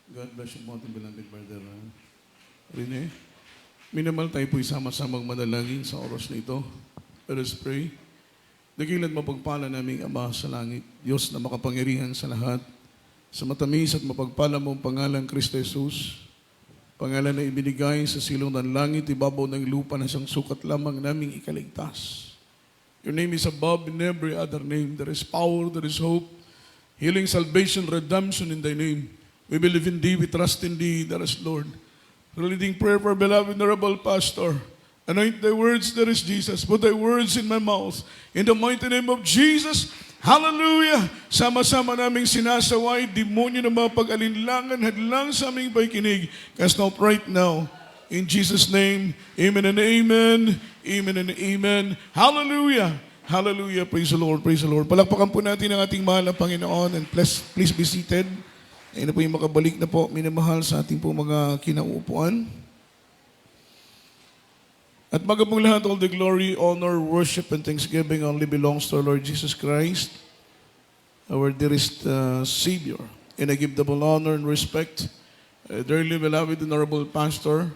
God bless you po ating beloved brother Rene. Minamahal tayo po sama-samang manalangin sa oras na ito. Let us pray. Dakilan mapagpala naming Ama sa langit, Diyos na makapangyarihan sa lahat, sa matamis at mapagpala mong pangalan Kristo Jesus, pangalan na ibinigay sa silong ng langit, ibabaw ng lupa na siyang sukat lamang naming ikaligtas. Your name is above in every other name. There is power, there is hope, healing, salvation, redemption in Thy name. We believe in Thee, we trust in Thee, there is Lord. Leading prayer for beloved Honorable Pastor. Anoint Thy words, there is Jesus. Put Thy words in my mouth. In the mighty name of Jesus, hallelujah! Sama-sama naming sinasaway, demonyo na mga pag-alinlangan, hadlang sa aming pakikinig. Cast out right now. In Jesus' name, amen and amen. Amen and amen. Hallelujah! Hallelujah! Praise the Lord, praise the Lord. Palakpakan po natin ang ating mahal na Panginoon and please be seated. Ayun na po yung makabalik na po, minamahal sa ating po mga kinauupuan. At bago pong lahat, all the glory, honor, worship, and thanksgiving only belongs to our Lord Jesus Christ, our dearest Savior. And I give double honor and respect, dearly beloved Honorable Pastor,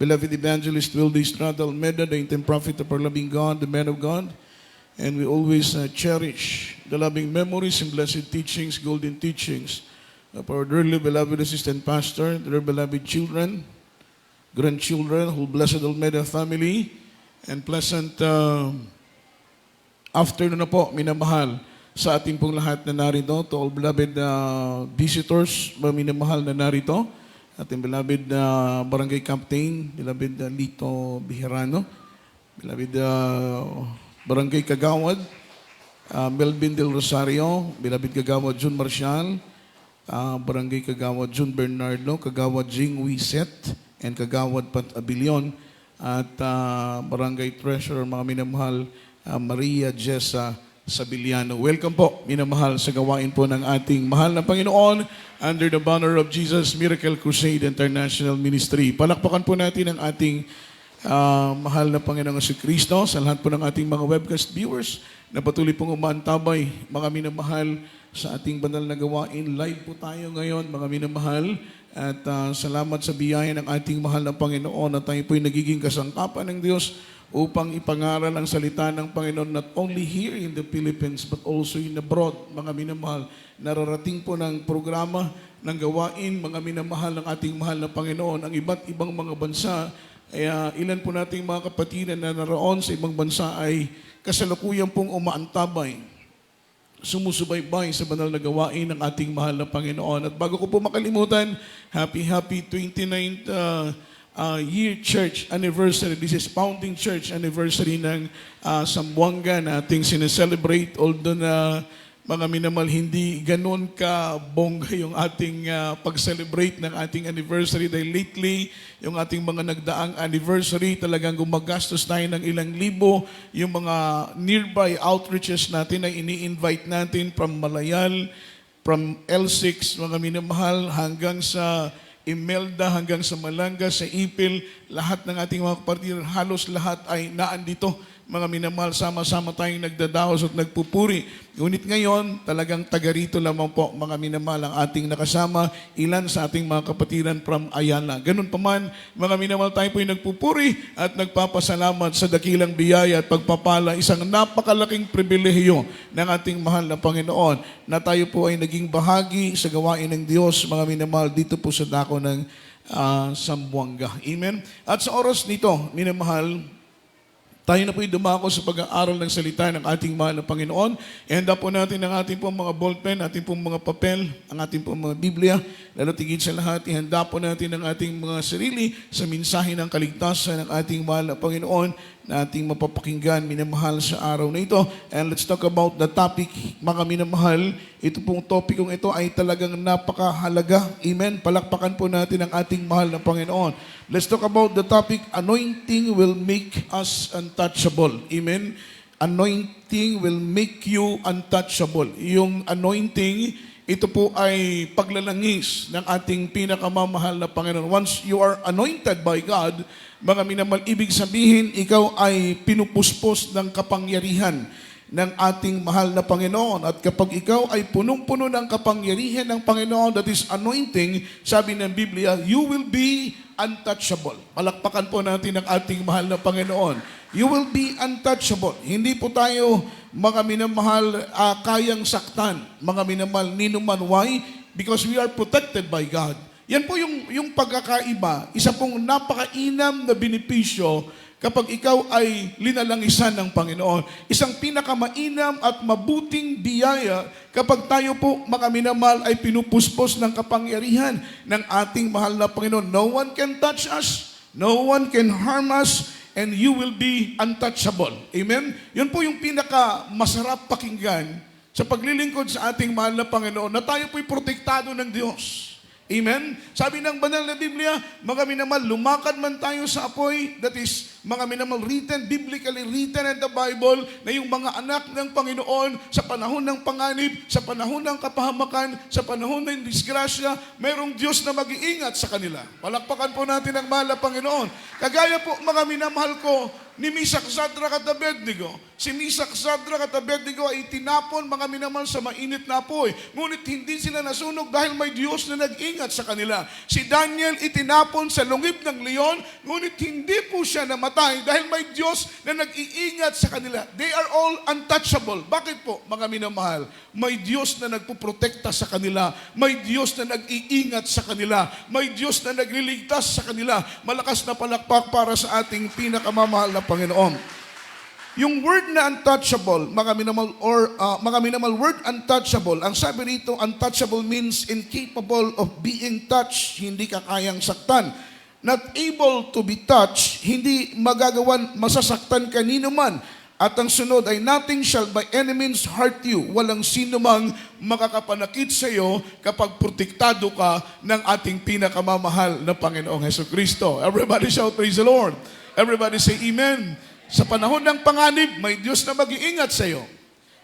beloved Evangelist Wildy Estrada Almeda, the intimate prophet of our loving God, the man of God. And we always cherish the loving memories and blessed teachings, golden teachings, of our dearly beloved assistant pastor, dear beloved children, grandchildren, whole blessed Almeda family, and pleasant afternoon na po, minamahal sa ating pong lahat na narito, to all beloved visitors, minamahal na narito, ating beloved barangay captain, beloved Lito Bihirano, beloved barangay Kagawad, Melvin Del Rosario, beloved Kagawad Jun Marcial, Barangay Kagawad Jun Bernardo, Kagawad Jing Wiset, and Kagawad Pat Abilion, at Barangay Treasurer, mga minamahal, Maria Jessa Sabiliano. Welcome po, minamahal, sa gawain po ng ating mahal na Panginoon under the banner of Jesus Miracle Crusade International Ministry. Palakpakan po natin ang ating mahal na Panginoong Jesucristo sa lahat po ng ating mga webcast viewers na patuloy pong umaantabay, mga minamahal, sa ating banal na gawain. Live po tayo ngayon, mga minamahal, at salamat sa biyaya ng ating mahal na Panginoon na tayo po'y nagiging kasangkapan ng Diyos upang ipangaral ang salita ng Panginoon not only here in the Philippines but also in abroad, mga minamahal. Nararating po ng programa ng gawain, mga minamahal, ng ating mahal na Panginoon, ang iba't ibang mga bansa. Ilan po nating mga kapatiran na naroon sa ibang bansa ay kasalukuyan pong umaantabay, sumusubaybay sa banal na gawain ng ating mahal na Panginoon. At bago ko po makalimutan, happy 29th year church anniversary. This is founding church anniversary ng Zamboanga na ating sineselebrate. Although na mga minamal, hindi ganon ka bongga yung ating pag-celebrate ng ating anniversary dahil lately, yung ating mga nagdaang anniversary, talagang gumagastos tayo ng ilang libo. Yung mga nearby outreaches natin ay ini-invite natin from Malayal, from L6, mga minamahal, hanggang sa Imelda, hanggang sa Malanga, sa Ipil, lahat ng ating mga kapatid, halos lahat ay naandito. Mga minamahal, sama-sama tayong nagdadaos at nagpupuri. Ngunit ngayon, talagang taga rito lamang po, mga minamahal, ang ating nakasama, ilan sa ating mga kapatiran from Ayala. Ganun pa man, mga minamahal, tayo po'y nagpupuri at nagpapasalamat sa dakilang biyaya at pagpapala, isang napakalaking pribilehiyo ng ating mahal na Panginoon na tayo po ay naging bahagi sa gawain ng Diyos, mga minamahal, dito po sa dako ng Zamboanga. Amen? At sa oras nito, minamahal, tayo na po'y dumako sa pag-aaral ng salita ng ating mahal na Panginoon. Ihanda po natin ang ating pong mga ballpen, ating pong mga papel, ang ating pong mga Biblia. Lalo tigit sa lahat, ihanda po natin ang ating mga sarili sa mensahe ng kaligtasan ng ating mahal na Panginoon na ating mapapakinggan, minamahal, sa araw na ito. And let's talk about the topic, mga minamahal. Ito pong topikong ito ay talagang napakahalaga. Amen? Palakpakan po natin ang ating mahal na Panginoon. Let's talk about the topic, anointing will make us untouchable. Amen? Anointing will make you untouchable. Yung anointing, ito po ay paglalangis ng ating pinakamamahal na Panginoon. Once you are anointed by God, mga minamahal, ibig sabihin, ikaw ay pinupuspos ng kapangyarihan ng ating mahal na Panginoon. At kapag ikaw ay punong-puno ng kapangyarihan ng Panginoon, that is anointing, sabi ng Biblia, you will be untouchable. Palakpakan po natin ang ating mahal na Panginoon. You will be untouchable. Hindi po tayo, mga minamahal, kayang saktan. Mga minamahal, ninuman. Why? Because we are protected by God. Yan po yung pagkakaiba. Isa pong napakainam na benepisyo kapag ikaw ay linalangisan ng Panginoon. Isang pinakamainam at mabuting biyaya kapag tayo po, mga minamahal, ay pinupuspos ng kapangyarihan ng ating mahal na Panginoon. No one can touch us, no one can harm us, and you will be untouchable. Amen? Yun po yung pinakamasarap pakinggan sa paglilingkod sa ating mahal na Panginoon, na tayo po'y protektado ng Diyos. Amen? Sabi ng banal na Biblia, mga minamahal, lumakad man tayo sa apoy, that is, mga minamahal, written, biblically written in the Bible, na yung mga anak ng Panginoon sa panahon ng panganib, sa panahon ng kapahamakan, sa panahon ng disgrasya, mayroong Diyos na mag-iingat sa kanila. Palakpakan po natin ang mahal na Panginoon. Kagaya po, mga minamahal ko, ni Misak, Sadrak at Abednego. Si Misak, Sadrak at Abednego ay tinapon, mga minamahal, sa mainit na apoy. Ngunit hindi sila nasunog dahil may Diyos na nag-ingat sa kanila. Si Daniel itinapon sa lungib ng leon, ngunit hindi po siya namatay dahil may Diyos na nag-iingat sa kanila. They are all untouchable. Bakit po, mga minamahal? May Diyos na nagpuprotekta sa kanila. May Diyos na nag-iingat sa kanila. May Diyos na nagliligtas sa kanila. Malakas na palakpak para sa ating pinakamamahal na Panginoon. Yung word na untouchable, mga minimal word untouchable, ang sabi rito, untouchable means incapable of being touched, hindi ka kayang saktan. Not able to be touched, hindi magagawan, masasaktan kanino man. At ang sunod ay, nothing shall by any means hurt you. Walang sino mang makakapanakit sa iyo kapag protektado ka ng ating pinakamamahal na Panginoong Hesukristo. Everybody shout, praise the Lord. Everybody say amen. Sa panahon ng panganib, may Diyos na mag-iingat sa iyo.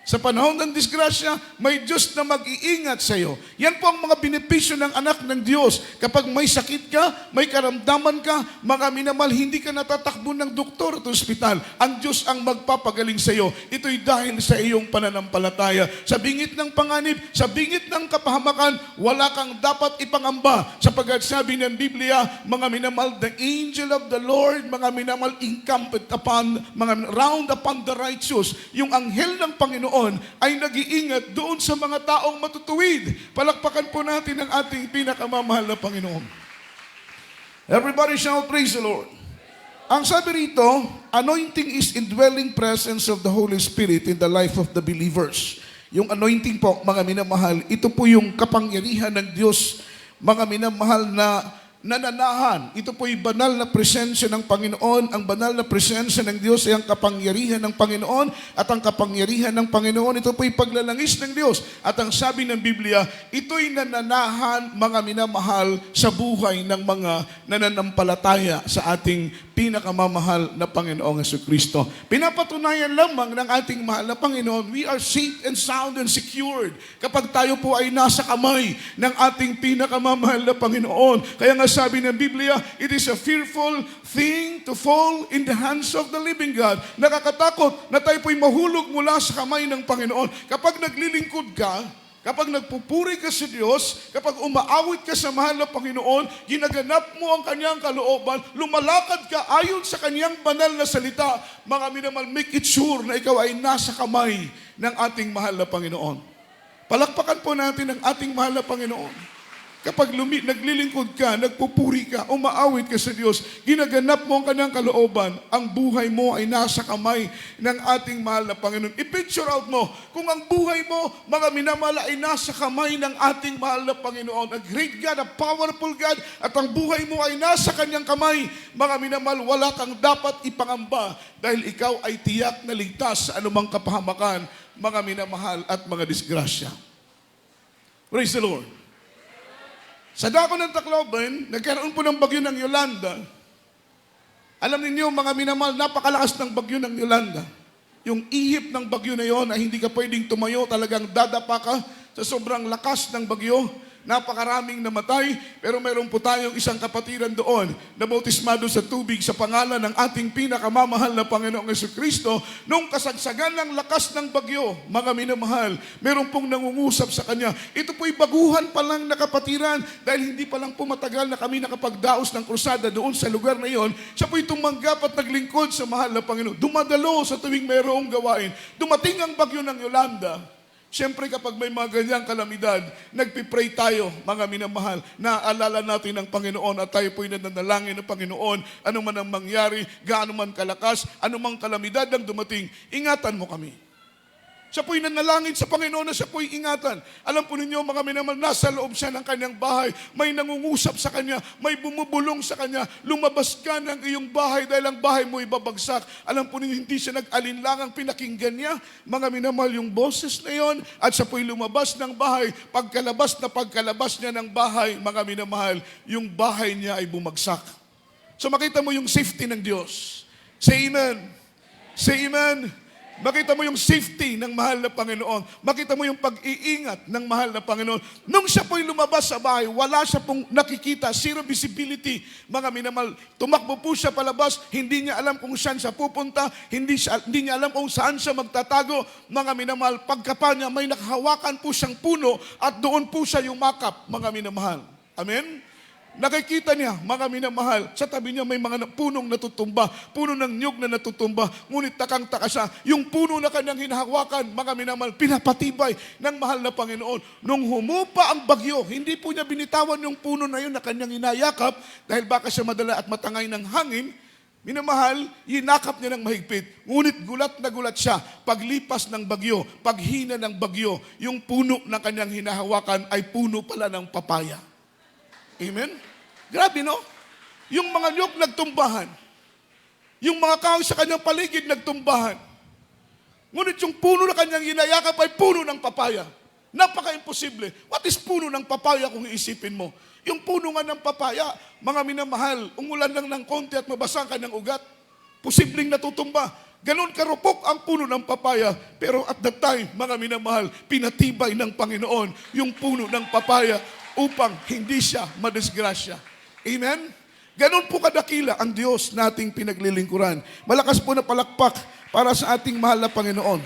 Sa panahon ng disgrasya, may Diyos na mag-iingat sa iyo. Yan po ang mga benepisyo ng anak ng Diyos. Kapag may sakit ka, may karamdaman ka, mga minamahal, hindi ka natatakbo ng doktor at ospital. Ang Diyos ang magpapagaling sa iyo. Ito'y dahil sa iyong pananampalataya. Sa bingit ng panganib, sa bingit ng kapahamakan, wala kang dapat ipangamba. Sapagkat sabi ng Biblia, mga minamahal, the angel of the Lord, mga minamahal, encamped upon, round upon the righteous. Yung anghel ng Panginoon ay nag-iingat doon sa mga taong matutuwid. Palakpakan po natin ang ating pinakamamahal na Panginoon. Everybody shout, praise the Lord. Ang sabi rito, anointing is indwelling presence of the Holy Spirit in the life of the believers. Yung anointing po, mga minamahal, ito po yung kapangyarihan ng Diyos, mga minamahal, na nananahan. Ito po'y banal na presensya ng Panginoon. Ang banal na presensya ng Diyos ay ang kapangyarihan ng Panginoon, at ang kapangyarihan ng Panginoon, ito po'y paglalangis ng Diyos. At ang sabi ng Biblia, ito'y nananahan, mga minamahal, sa buhay ng mga nananampalataya sa ating pinakamamahal na Panginoong Hesukristo. Pinapatunayan lamang ng ating mahal na Panginoon, we are safe and sound and secured kapag tayo po ay nasa kamay ng ating pinakamamahal na Panginoon. Kaya nga sabi ng Biblia, it is a fearful thing to fall in the hands of the living God. Nakakatakot na tayo po'y mahulog mula sa kamay ng Panginoon. Kapag naglilingkod ka, kapag nagpupuri ka sa Diyos, kapag umaawit ka sa mahal na Panginoon, ginaganap mo ang kanyang kalooban, lumalakad ka ayon sa kanyang banal na salita, mga minamahal, make it sure na ikaw ay nasa kamay ng ating mahal na Panginoon. Palakpakan po natin ang ating mahal na Panginoon. Kapag naglilingkod ka, nagpupuri ka, umaawit ka sa Diyos, ginaganap mo ang kanyang kalooban, ang buhay mo ay nasa kamay ng ating mahal na Panginoon. I-picture out mo, kung ang buhay mo, mga minamahal, ay nasa kamay ng ating mahal na Panginoon, a great God, a powerful God, at ang buhay mo ay nasa kanyang kamay, mga minamahal, wala kang dapat ipangamba dahil ikaw ay tiyak na ligtas sa anumang kapahamakan, mga minamahal, at mga disgrasya. Praise the Lord. Sa dako ng Tacloban, nagkaroon po ng bagyo ng Yolanda. Alam ninyo, mga minamahal, napakalakas ng bagyo ng Yolanda. Yung ihip ng bagyo na yon ay hindi ka pwedeng tumayo, talagang dadapa ka sa sobrang lakas ng bagyo. Napakaraming namatay, pero meron po tayong isang kapatiran doon na bautismado sa tubig sa pangalan ng ating pinakamamahal na Panginoong Jesucristo. Nung kasagsagan ng lakas ng bagyo, mga minamahal, meron pong nangungusap sa kanya. Ito po'y baguhan pa lang na kapatiran dahil hindi pa lang po matagal na kami nakapagdaos ng krusada doon sa lugar na iyon. Siya po'y tumanggap at naglingkod sa mahal na Panginoon. Dumadalo sa tuwing mayroong gawain. Dumating ang bagyo ng Yolanda. Siyempre kapag may mga ganyang kalamidad, nagpipray tayo, mga minamahal, naaalala natin ang Panginoon at tayo po'y nananalangin ng Panginoon, ano man ang mangyari, gaano man kalakas, ano mang kalamidad ang dumating, ingatan mo kami. Siya po'y nanalangin sa Panginoon na siya po'y ingatan. Alam po ninyo mga minamahal, nasa loob siya ng kanyang bahay, may nangungusap sa kanya, may bumubulong sa kanya, lumabas ka ng iyong bahay dahil ang bahay mo ibabagsak. Alam po ninyo, hindi siya nag-alinlangang pinakinggan niya, mga minamahal, yung boses na yon, at siya po'y lumabas ng bahay. Pagkalabas niya ng bahay, mga minamahal, yung bahay niya ay bumagsak. So makita mo yung safety ng Diyos. Say amen. Say amen. Makita mo yung safety ng mahal na Panginoon. Makita mo yung pag-iingat ng mahal na Panginoon. Nung siya po'y lumabas sa bahay, wala siya pong nakikita, zero visibility. Mga minamahal, tumakbo po siya palabas, hindi niya alam kung saan siya pupunta, hindi niya alam kung saan siya magtatago. Mga minamahal, pagkapa niya, may nakahawakan po siyang puno at doon po siya yumakap, mga minamahal. Amen? Nakikita niya, mga minamahal, sa tabi niya may mga punong natutumba, puno ng nyug na natutumba, ngunit takang-taka siya. Yung puno na kanyang hinahawakan, mga minamahal, pinapatibay ng mahal na Panginoon. Nung humupa ang bagyo, hindi po niya binitawan yung puno na yun na kanyang inayakap dahil baka siya madala at matangay ng hangin. Minamahal, inakap niya ng mahigpit. Ngunit gulat na gulat siya. Paglipas ng bagyo, paghina ng bagyo, yung puno na kanyang hinahawakan ay puno pala ng papaya. Amen? Grabe, no? Yung mga niyog nagtumbahan. Yung mga kahoy sa kanyang paligid nagtumbahan. Ngunit yung puno na kanyang hinayakap ay puno ng papaya. Napaka-imposible. What is puno ng papaya kung iisipin mo? Yung puno nga ng papaya, mga minamahal, umulan lang ng konti at mabasa ka ng ugat. Posibleng natutumba. Ganon karupok ang puno ng papaya. Pero at that time, mga minamahal, pinatibay ng Panginoon yung puno ng papaya upang hindi siya madisgrasya. Amen? Ganon po kadakila ang Diyos nating pinaglilingkuran. Malakas po na palakpak para sa ating mahal na Panginoon.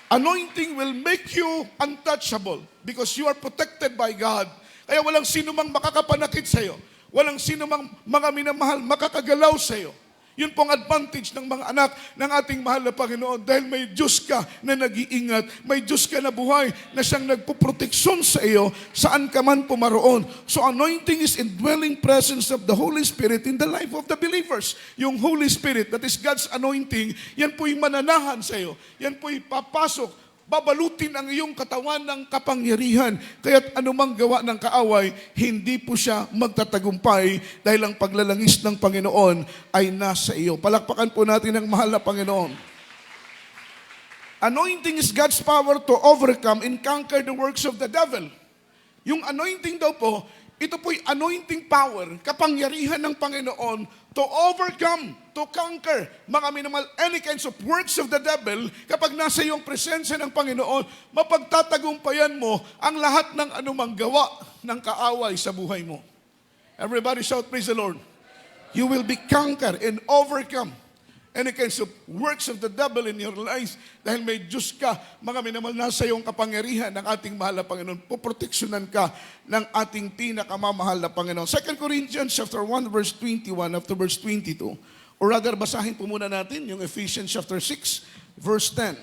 Anointing will make you untouchable because you are protected by God. Kaya walang sino mang makakapanakit sa iyo. Walang sino mang mga minamahal makakagalaw sa iyo. Yun pong advantage ng mga anak ng ating mahal na Panginoon dahil may Diyos ka na nag-iingat, may Diyos ka na buhay na siyang nagpuproteksyon sa iyo saan ka man pumaroon. So anointing is indwelling presence of the Holy Spirit in the life of the believers. Yung Holy Spirit, that is God's anointing, yan po'y mananahan sa iyo. Yan po'y papasok, babalutin ang iyong katawan ng kapangyarihan. Kaya't anumang gawa ng kaaway, hindi po siya magtatagumpay dahil ang paglalangis ng Panginoon ay nasa iyo. Palakpakan po natin ang mahal na Panginoon. Anointing is God's power to overcome and conquer the works of the devil. Yung anointing daw po, ito po'y anointing power, kapangyarihan ng Panginoon to overcome, to conquer, mga minamahal, any kinds of works of the devil. Kapag nasa iyong presensya ng Panginoon, mapagtatagumpayan mo ang lahat ng anumang gawa ng kaaway sa buhay mo. Everybody shout, praise the Lord. You will be conquered and overcome any kinds of works of the devil in your life dahil may Diyos ka, mga minamahal, nasa iyong kapangyarihan ng ating mahal na Panginoon. Poproteksyonan ka ng ating pinakamamahal na Panginoon. 2 Corinthians chapter 1 verse 21 up to verse 22. Or rather, basahin po muna natin yung Ephesians chapter 6 verse 10.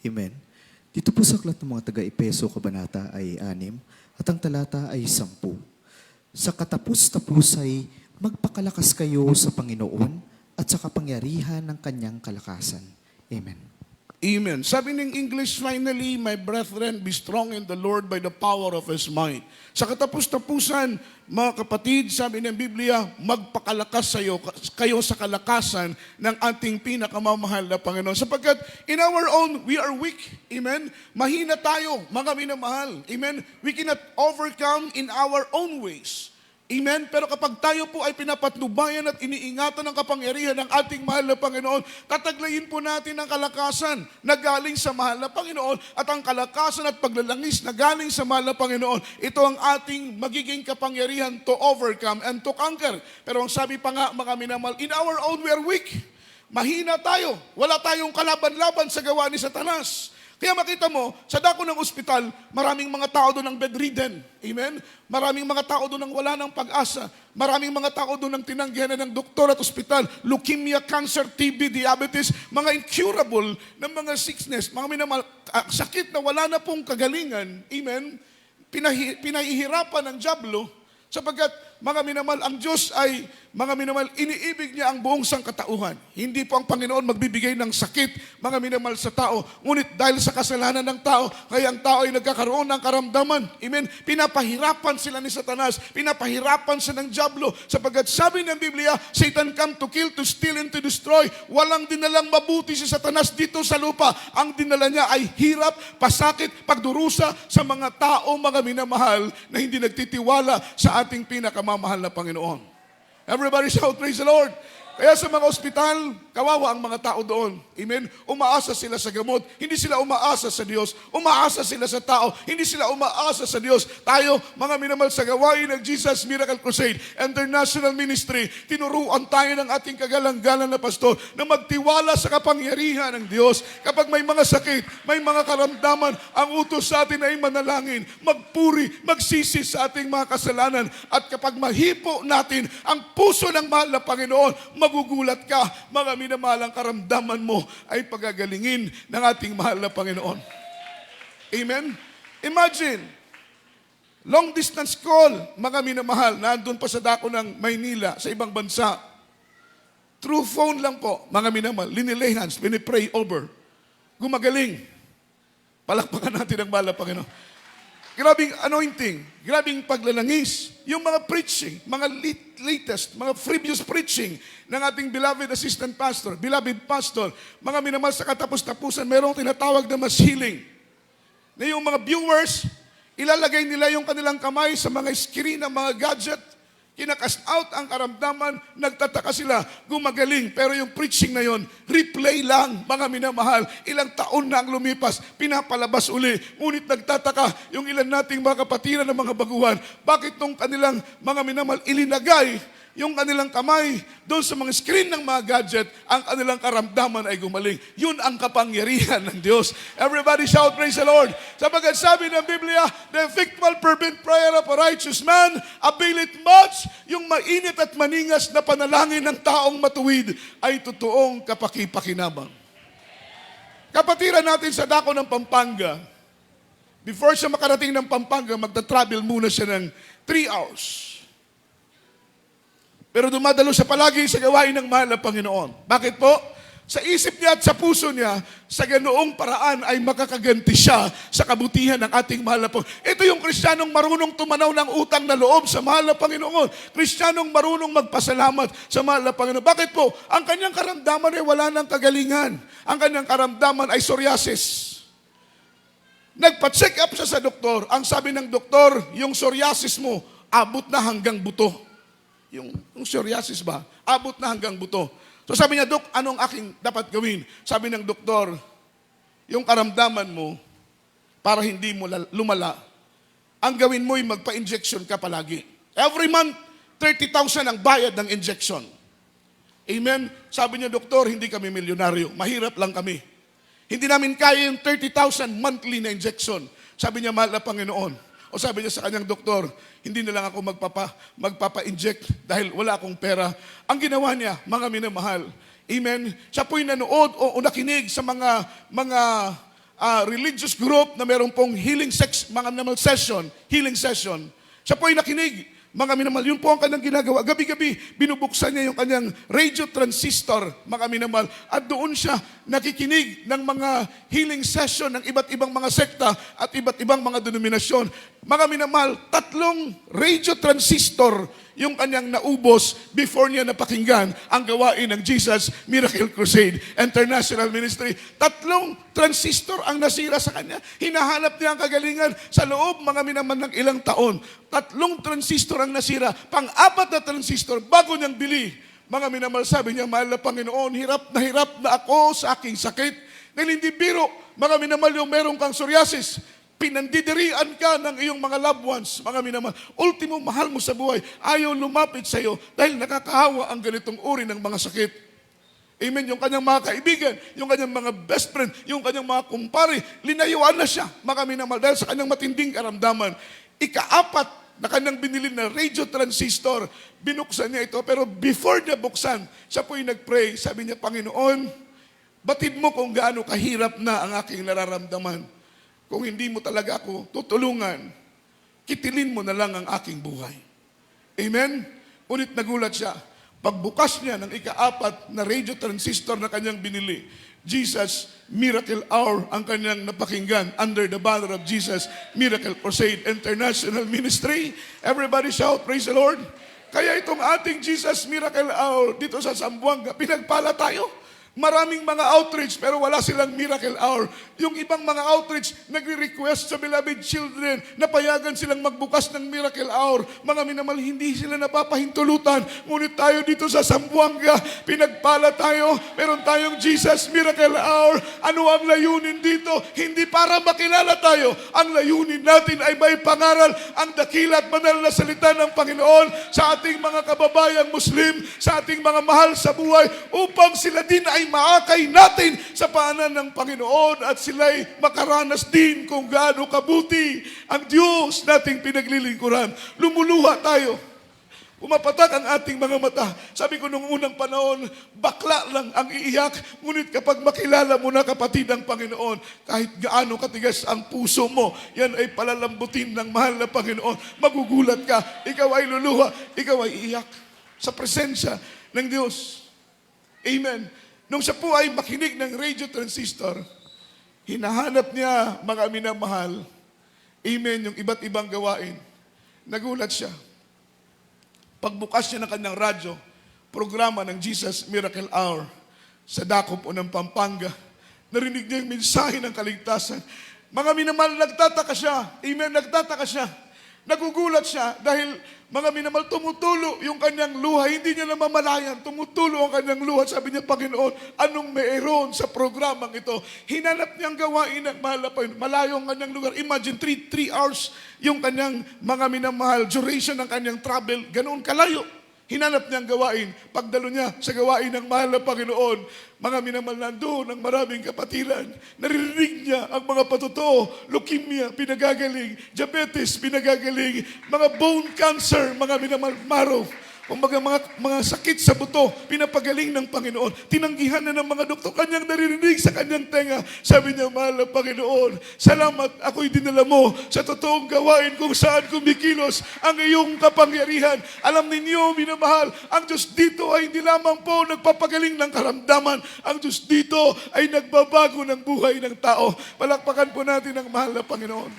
Amen. Dito po sa aklat ng mga taga-Epeso kabanata ay 6 at ang talata ay 10. Sa katapus-tapus ay magpakalakas kayo sa Panginoon at sa kapangyarihan ng kanyang kalakasan. Amen. Amen. Sabi ng English, finally, my brethren, be strong in the Lord by the power of His might. Sa katapus-tapusan, mga kapatid, sabi ng Biblia, magpakalakas kayo sa kalakasan ng ating pinakamamahal na Panginoon. Sapagkat in our own, we are weak. Amen? Mahina tayo, mga minamahal. Amen? We cannot overcome in our own ways. Amen? Pero kapag tayo po ay pinapatnubayan at iniingatan ng kapangyarihan ng ating mahal na Panginoon, tataglayin po natin ang kalakasan na galing sa mahal na Panginoon at ang kalakasan at paglalangis na galing sa mahal na Panginoon. Ito ang ating magiging kapangyarihan to overcome and to conquer. Pero ang sabi pa nga, mga minamahal, in our own we are weak. Mahina tayo. Wala tayong kalaban-laban sa gawa ni Satanas. Kaya makita mo, sa dako ng ospital, maraming mga tao doon ang bedridden. Amen? Maraming mga tao doon ang wala ng pag-asa. Maraming mga tao doon ang tinanggihan ng doktor at ospital. Leukemia, cancer, TB, diabetes, mga incurable na mga sickness, mga sakit na wala na pong kagalingan. Amen? Pinahihirapan ng dyablo sapagkat mga minamahal, ang Diyos ay, mga minamahal, iniibig niya ang buong sangkatauhan. Hindi po ang Panginoon magbibigay ng sakit, mga minamahal, sa tao. Ngunit dahil sa kasalanan ng tao, kaya ang tao ay nagkakaroon ng karamdaman. Amen? Pinapahirapan sila ni Satanas, pinapahirapan sila ng dyablo, sapagkat sabi ng Biblia, Satan come to kill, to steal, and to destroy. Walang dinalang mabuti si Satanas dito sa lupa. Ang dinala niya ay hirap, pasakit, pagdurusa sa mga tao, mga minamahal, na hindi nagtitiwala sa ating pinakamamahal na Panginoon. Everybody shout, praise the Lord. Kaya sa mga ospital, kawawa ang mga tao doon. Amen? Umaasa sila sa gamot. Hindi sila umaasa sa Diyos. Umaasa sila sa tao. Hindi sila umaasa sa Diyos. Tayo, mga minamahal, sa gawain ng Jesus Miracle Crusade International Ministry, tinuruan tayo ng ating kagalang-galang na pastor na magtiwala sa kapangyarihan ng Diyos. Kapag may mga sakit, may mga karamdaman, ang utos sa atin ay manalangin, magpuri, magsisi sa ating mga kasalanan. At kapag mahipo natin ang puso ng mahal na Panginoon, magugulat ka, mga minamahal, ang karamdaman mo ay pagagalingin ng ating mahal na Panginoon. Amen? Imagine, long distance call, mga minamahal, nandun pa sa dako ng Maynila, sa ibang bansa. Through phone lang po, mga minamahal, linilay hands, pinipray over. Gumagaling. Palakpakan natin ang mahal na Panginoon. Grabing anointing, grabing paglalangis, yung mga preaching, mga latest, mga previous preaching ng ating beloved assistant pastor, beloved pastor, mga minamahal, sa katapos-tapusan, mayroong tinatawag na mass healing. Na yung mga viewers, ilalagay nila yung kanilang kamay sa mga screen ng mga gadget, kinakas out ang karamdaman, nagtataka sila, gumagaling. Pero yung preaching na yon, replay lang, mga minamahal. Ilang taon na ang lumipas, pinapalabas uli. Ngunit nagtataka yung ilan nating mga kapatiran ng mga baguhan, bakit nung kanilang mga minamahal ilinagay yung kanilang kamay doon sa mga screen ng mga gadget, ang kanilang karamdaman ay gumaling. Yun ang kapangyarihan ng Diyos. Everybody shout, praise the Lord. Sapagkat sabi ng Biblia, the effectual fervent prayer of a righteous man availeth much. Yung mainit at maningas na panalangin ng taong matuwid ay totoong kapaki-pakinabang. Kapatiran natin sa dako ng Pampanga, before siya makarating ng Pampanga, magta-travel muna siya ng 3 hours. Pero dumadalo siya palagi sa gawain ng mahal na Panginoon. Bakit po? Sa isip niya at sa puso niya, sa ganoong paraan ay makakaganti siya sa kabutihan ng ating mahal na Panginoon. Ito yung Kristiyanong marunong tumanaw ng utang na loob sa mahal na Panginoon. Kristiyanong marunong magpasalamat sa mahal na Panginoon. Bakit po? Ang kanyang karamdaman ay wala ng kagalingan. Ang kanyang karamdaman ay psoriasis. Nagpa-check up siya sa doktor. Ang sabi ng doktor, yung psoriasis mo, abot na hanggang buto. Yung psoriasis ba, abot na hanggang buto. So sabi niya, Dok, anong aking dapat gawin? Sabi ng doktor, yung karamdaman mo, para hindi mo lumala, ang gawin mo ay magpa-injection ka palagi. Every month, 30,000 ang bayad ng injection. Amen? Sabi niya, Doktor, hindi kami milyonaryo. Mahirap lang kami. Hindi namin kaya yung 30,000 monthly na injection. Sabi niya, mahal na Panginoon. O sabi niya sa kanyang doktor, hindi na lang ako magpapa-inject dahil wala akong pera. Ang ginawa niya, mga minamahal, amen, siya po'y nanood o nakinig sa mga religious group na meron pong healing session. Siya po'y nakinig. Mga minamahal, yun po ang kanyang ginagawa. Gabi-gabi, binubuksan niya yung kanyang radio transistor, mga minamahal. At doon siya nakikinig ng mga healing session ng iba't ibang mga sekta at iba't ibang mga denominasyon. Mga minamahal, 3 radio transistor yung kanyang naubos before niya napakinggan ang gawain ng Jesus Miracle Crusade International Ministry. 3 transistor ang nasira sa kanya. Hinahanap niya ang kagalingan sa loob, mga minaman, ng ilang taon. 3 transistor ang nasira. 4 na transistor bago niyang bili. Mga minamahal, sabi niya, mahal na Panginoon, hirap na ako sa aking sakit. Dahil hindi biro, mga minamahal, yung meron kang psoriasis, pinandidirian ka ng iyong mga loved ones, mga minamahal. Ultimo, mahal mo sa buhay, ayaw lumapit sa iyo dahil nakakahawa ang ganitong uri ng mga sakit. Amen. Yung kanyang mga kaibigan, yung kanyang mga best friend, yung kanyang mga kumpare, linayuan na siya, mga minamahal, dahil sa kanyang matinding karamdaman. 4 na kanyang binili na radio transistor, binuksan niya ito, pero before niya buksan, siya po'y nag-pray. Sabi niya, Panginoon, batid mo kung gaano kahirap na ang aking nararamdaman. Kung hindi mo talaga ako tutulungan, kitilin mo na lang ang aking buhay. Amen? Ngunit nagulat siya. Pagbukas niya ng 4 na radio transistor na kanyang binili, Jesus Miracle Hour ang kanyang napakinggan under the banner of Jesus Miracle Crusade International Ministry. Everybody shout, praise the Lord. Kaya itong ating Jesus Miracle Hour dito sa Zamboanga, pinagpala tayo. Maraming mga outreach pero wala silang miracle hour. Yung ibang mga outreach nagre-request sa beloved children na payagan silang magbukas ng miracle hour. Mga minamahal, hindi sila napapahintulutan. Ngunit tayo dito sa Zamboanga, pinagpala tayo. Meron tayong Jesus Miracle Hour. Ano ang layunin dito? Hindi para makilala tayo. Ang layunin natin ay may pangaral ang dakila at banal na salita ng Panginoon sa ating mga kababayang Muslim, sa ating mga mahal sa buhay, upang sila din ay maakay natin sa paanan ng Panginoon at sila'y makaranas din kung gaano kabuti ang Diyos nating pinaglilingkuran. Lumuluha tayo. Umapatak ang ating mga mata. Sabi ko nung unang panahon, bakla lang ang iiyak. Ngunit kapag makilala mo na, kapatid, ang Panginoon, kahit gaano katigas ang puso mo, yan ay palalambutin ng mahal na Panginoon. Magugulat ka. Ikaw ay luluha. Ikaw ay iiyak sa presensya ng Diyos. Amen. Nung siya po ay makinig ng radio transistor, hinahanap niya, mga minamahal, amen, yung iba't ibang gawain. Nagulat siya. Pagbukas niya ng kanyang radyo, programa ng Jesus Miracle Hour sa dako po ng Pampanga, narinig niya yung mensahe ng kaligtasan. Mga minamahal, nagtataka siya. Amen, nagtataka siya. Nagugulat siya dahil mga minamahal, tumutulo yung kanyang luha. Hindi niya namamalayan. Tumutulo ang kanyang luha. Sabi niya, Panginoon, anong meron sa programang ito? Hinanap niyang gawain ng mahal na Panginoon. Malayo ang kanyang lugar. Imagine, 3 hours yung kanyang mga minamahal, duration ng kanyang travel. Ganoon kalayo. Hinanap niyang gawain. Pagdalo niya sa gawain ng mahal na Panginoon, mga minamahal, nandoon ang maraming kapatiran. Naririnig niya ang mga patotoo. Leukemia, pinagagaling. Diabetes, pinagagaling. Mga bone cancer, mga minamahal, marrow. Kumbaga mga sakit sa buto, pinapagaling ng Panginoon. Tinanggihan na ng mga doktor, kanyang naririnig sa kanyang tenga. Sabi niya, mahal na Panginoon, salamat, ako'y dinala mo sa totoong gawain kung saan kumikilos ang iyong kapangyarihan. Alam ninyo, minamahal, ang Diyos dito ay hindi lamang po nagpapagaling ng karamdaman. Ang Diyos dito ay nagbabago ng buhay ng tao. Palakpakan po natin ang mahal na Panginoon.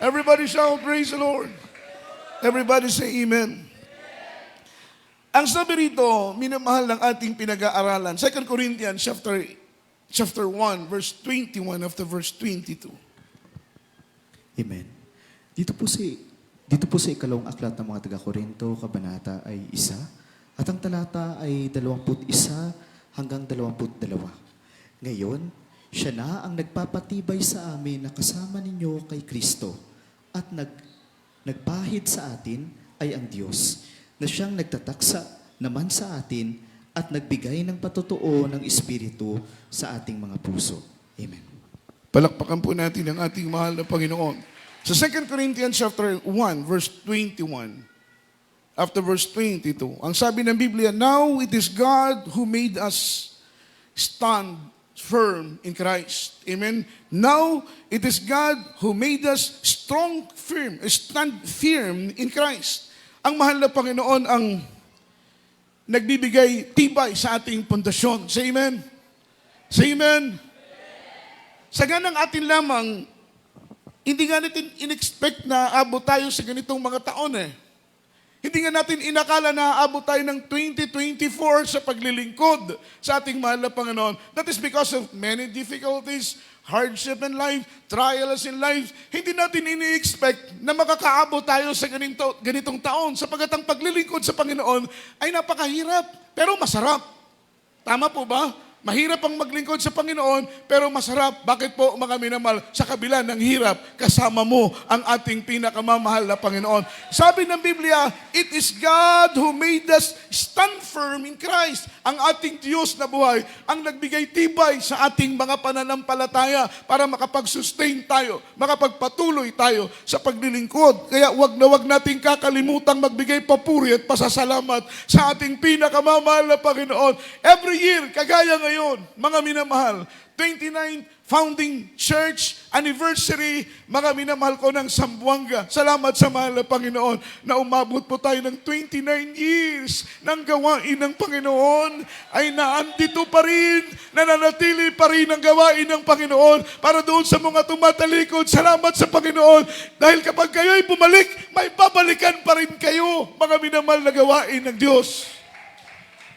Everybody shout, praise the Lord. Everybody say amen. Ang sabi rito, minamahal ng ating pinag-aaralan, 2 Corinthians chapter 1, verse 21 after verse 22. Amen. Dito po sa ikalawang aklat ng mga taga-Korinto, kabanata ay 1, at ang talata ay 21 hanggang 22. Ngayon, siya na ang nagpapatibay sa amin na kasama ninyo kay Kristo, at nagpahid sa atin ay ang Diyos, na siyang nagtataksa naman sa atin at nagbigay ng patotoo ng Espiritu sa ating mga puso. Amen. Palakpakan po natin ang ating mahal na Panginoon. Sa 2 Corinthians chapter 1, verse 21, after verse 22, ang sabi ng Biblia, now it is God who made us stand firm in Christ. Amen. Now it is God who made us stand firm in Christ. Ang mahal na Panginoon ang nagbibigay tibay sa ating pundasyon. Say amen. Say amen. Sa ganang atin lamang, hindi nga natin in-expect na abot tayo sa ganitong mga taon eh. Hindi nga natin inakala na aabot tayo ng 2024 sa paglilingkod sa ating mahal na Panginoon. That is because of many difficulties, hardship in life, trials in life. Hindi natin ini-expect na makakaabot tayo sa ganitong taon sapagkat ang paglilingkod sa Panginoon ay napakahirap, pero masarap. Tama po ba? Mahirap ang maglingkod sa Panginoon, pero masarap. Bakit po, mga minamahal? Sa kabila ng hirap, kasama mo ang ating pinakamamahal na Panginoon. Sabi ng Biblia, it is God who made us stand firm in Christ. Ang ating Diyos na buhay, ang nagbigay tibay sa ating mga pananampalataya para makapag-sustain tayo, makapagpatuloy tayo sa paglilingkod. Kaya wag na wag nating kakalimutang magbigay papuri at pasasalamat sa ating pinakamamahal na Panginoon. Every year, kagaya ngayon, mga minamahal, 29th Founding Church Anniversary, mga minamahal ko ng Zamboanga. Salamat sa mahal na Panginoon na umabot po tayo ng 29 years ng gawain ng Panginoon ay naandito pa rin, nananatili pa rin ang gawain ng Panginoon para doon sa mga tumatalikod. Salamat sa Panginoon dahil kapag kayo'y bumalik, may babalikan pa rin kayo, mga minamahal na gawain ng Diyos.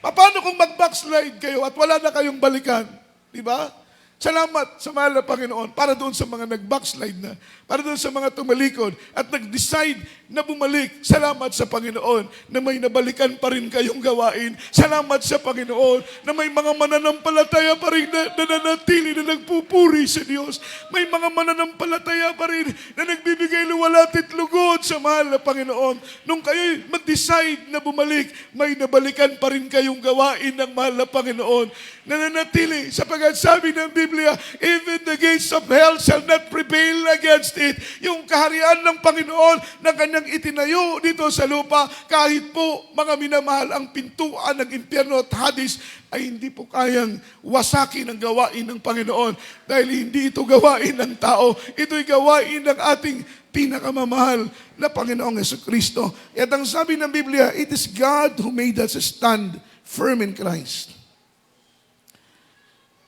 Paano kung mag-backslide kayo at wala na kayong balikan? Di ba? Salamat sa mahal na Panginoon para doon sa mga nag-backslide na, para doon sa mga tumalikod at nag-decide na bumalik. Salamat sa Panginoon na may nabalikan pa rin kayong gawain. Salamat sa Panginoon na may mga mananampalataya pa rin na nananatili na nagpupuri sa Diyos. May mga mananampalataya pa rin na nagbibigay luwalat at lugod sa mahal na Panginoon. Nung kayo mag-decide na bumalik, may nabalikan pa rin kayong gawain ng mahal na Panginoon. Nananatili sapagkat sabi ng Biblia, even the gates of hell shall not prevail against it. Yung kaharian ng Panginoon na kanyang itinayo dito sa lupa, kahit po mga minamahal ang pintuan ng impyerno at Hades, ay hindi po kayang wasakin ang gawain ng Panginoon dahil hindi ito gawain ng tao, ito'y gawain ng ating pinakamamahal na Panginoong Jesucristo. At ang sabi ng Biblia, it is God who made us stand firm in Christ.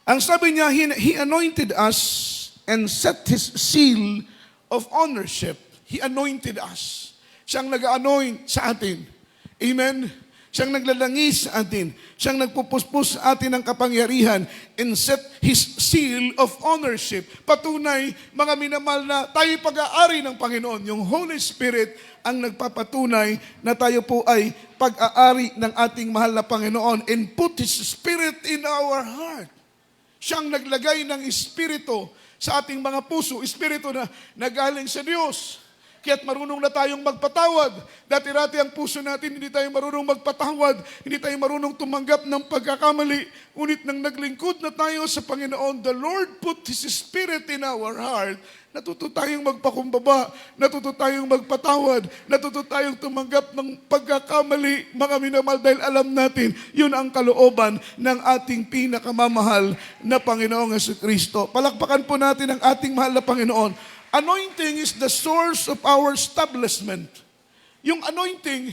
Ang sabi niya, He anointed us and set His seal of ownership. He anointed us. Siyang nag-anoint sa atin. Amen? Siyang naglalangis sa atin. Siyang nagpupuspos sa atin ng kapangyarihan and set His seal of ownership. Patunay, mga minamahal na tayo pag-aari ng Panginoon. Yung Holy Spirit ang nagpapatunay na tayo po ay pag-aari ng ating mahal na Panginoon and put His Spirit in our heart. Siyang naglagay ng Espiritu sa ating mga puso, Espiritu na nagaling sa Diyos. Kaya't marunong na tayong magpatawad. Dati-rati ang puso natin, hindi tayo marunong magpatawad, hindi tayo marunong tumanggap ng pagkakamali. Ngunit nang naglingkod na tayo sa Panginoon, the Lord put His Spirit in our heart. Natuto tayong magpakumbaba, natuto tayong magpatawad, natuto tayong tumanggap ng pagkakamali, mga minamahal, dahil alam natin, yun ang kalooban ng ating pinakamamahal na Panginoong Jesucristo. Palakpakan po natin ang ating mahal na Panginoon. Anointing is the source of our establishment. Yung anointing,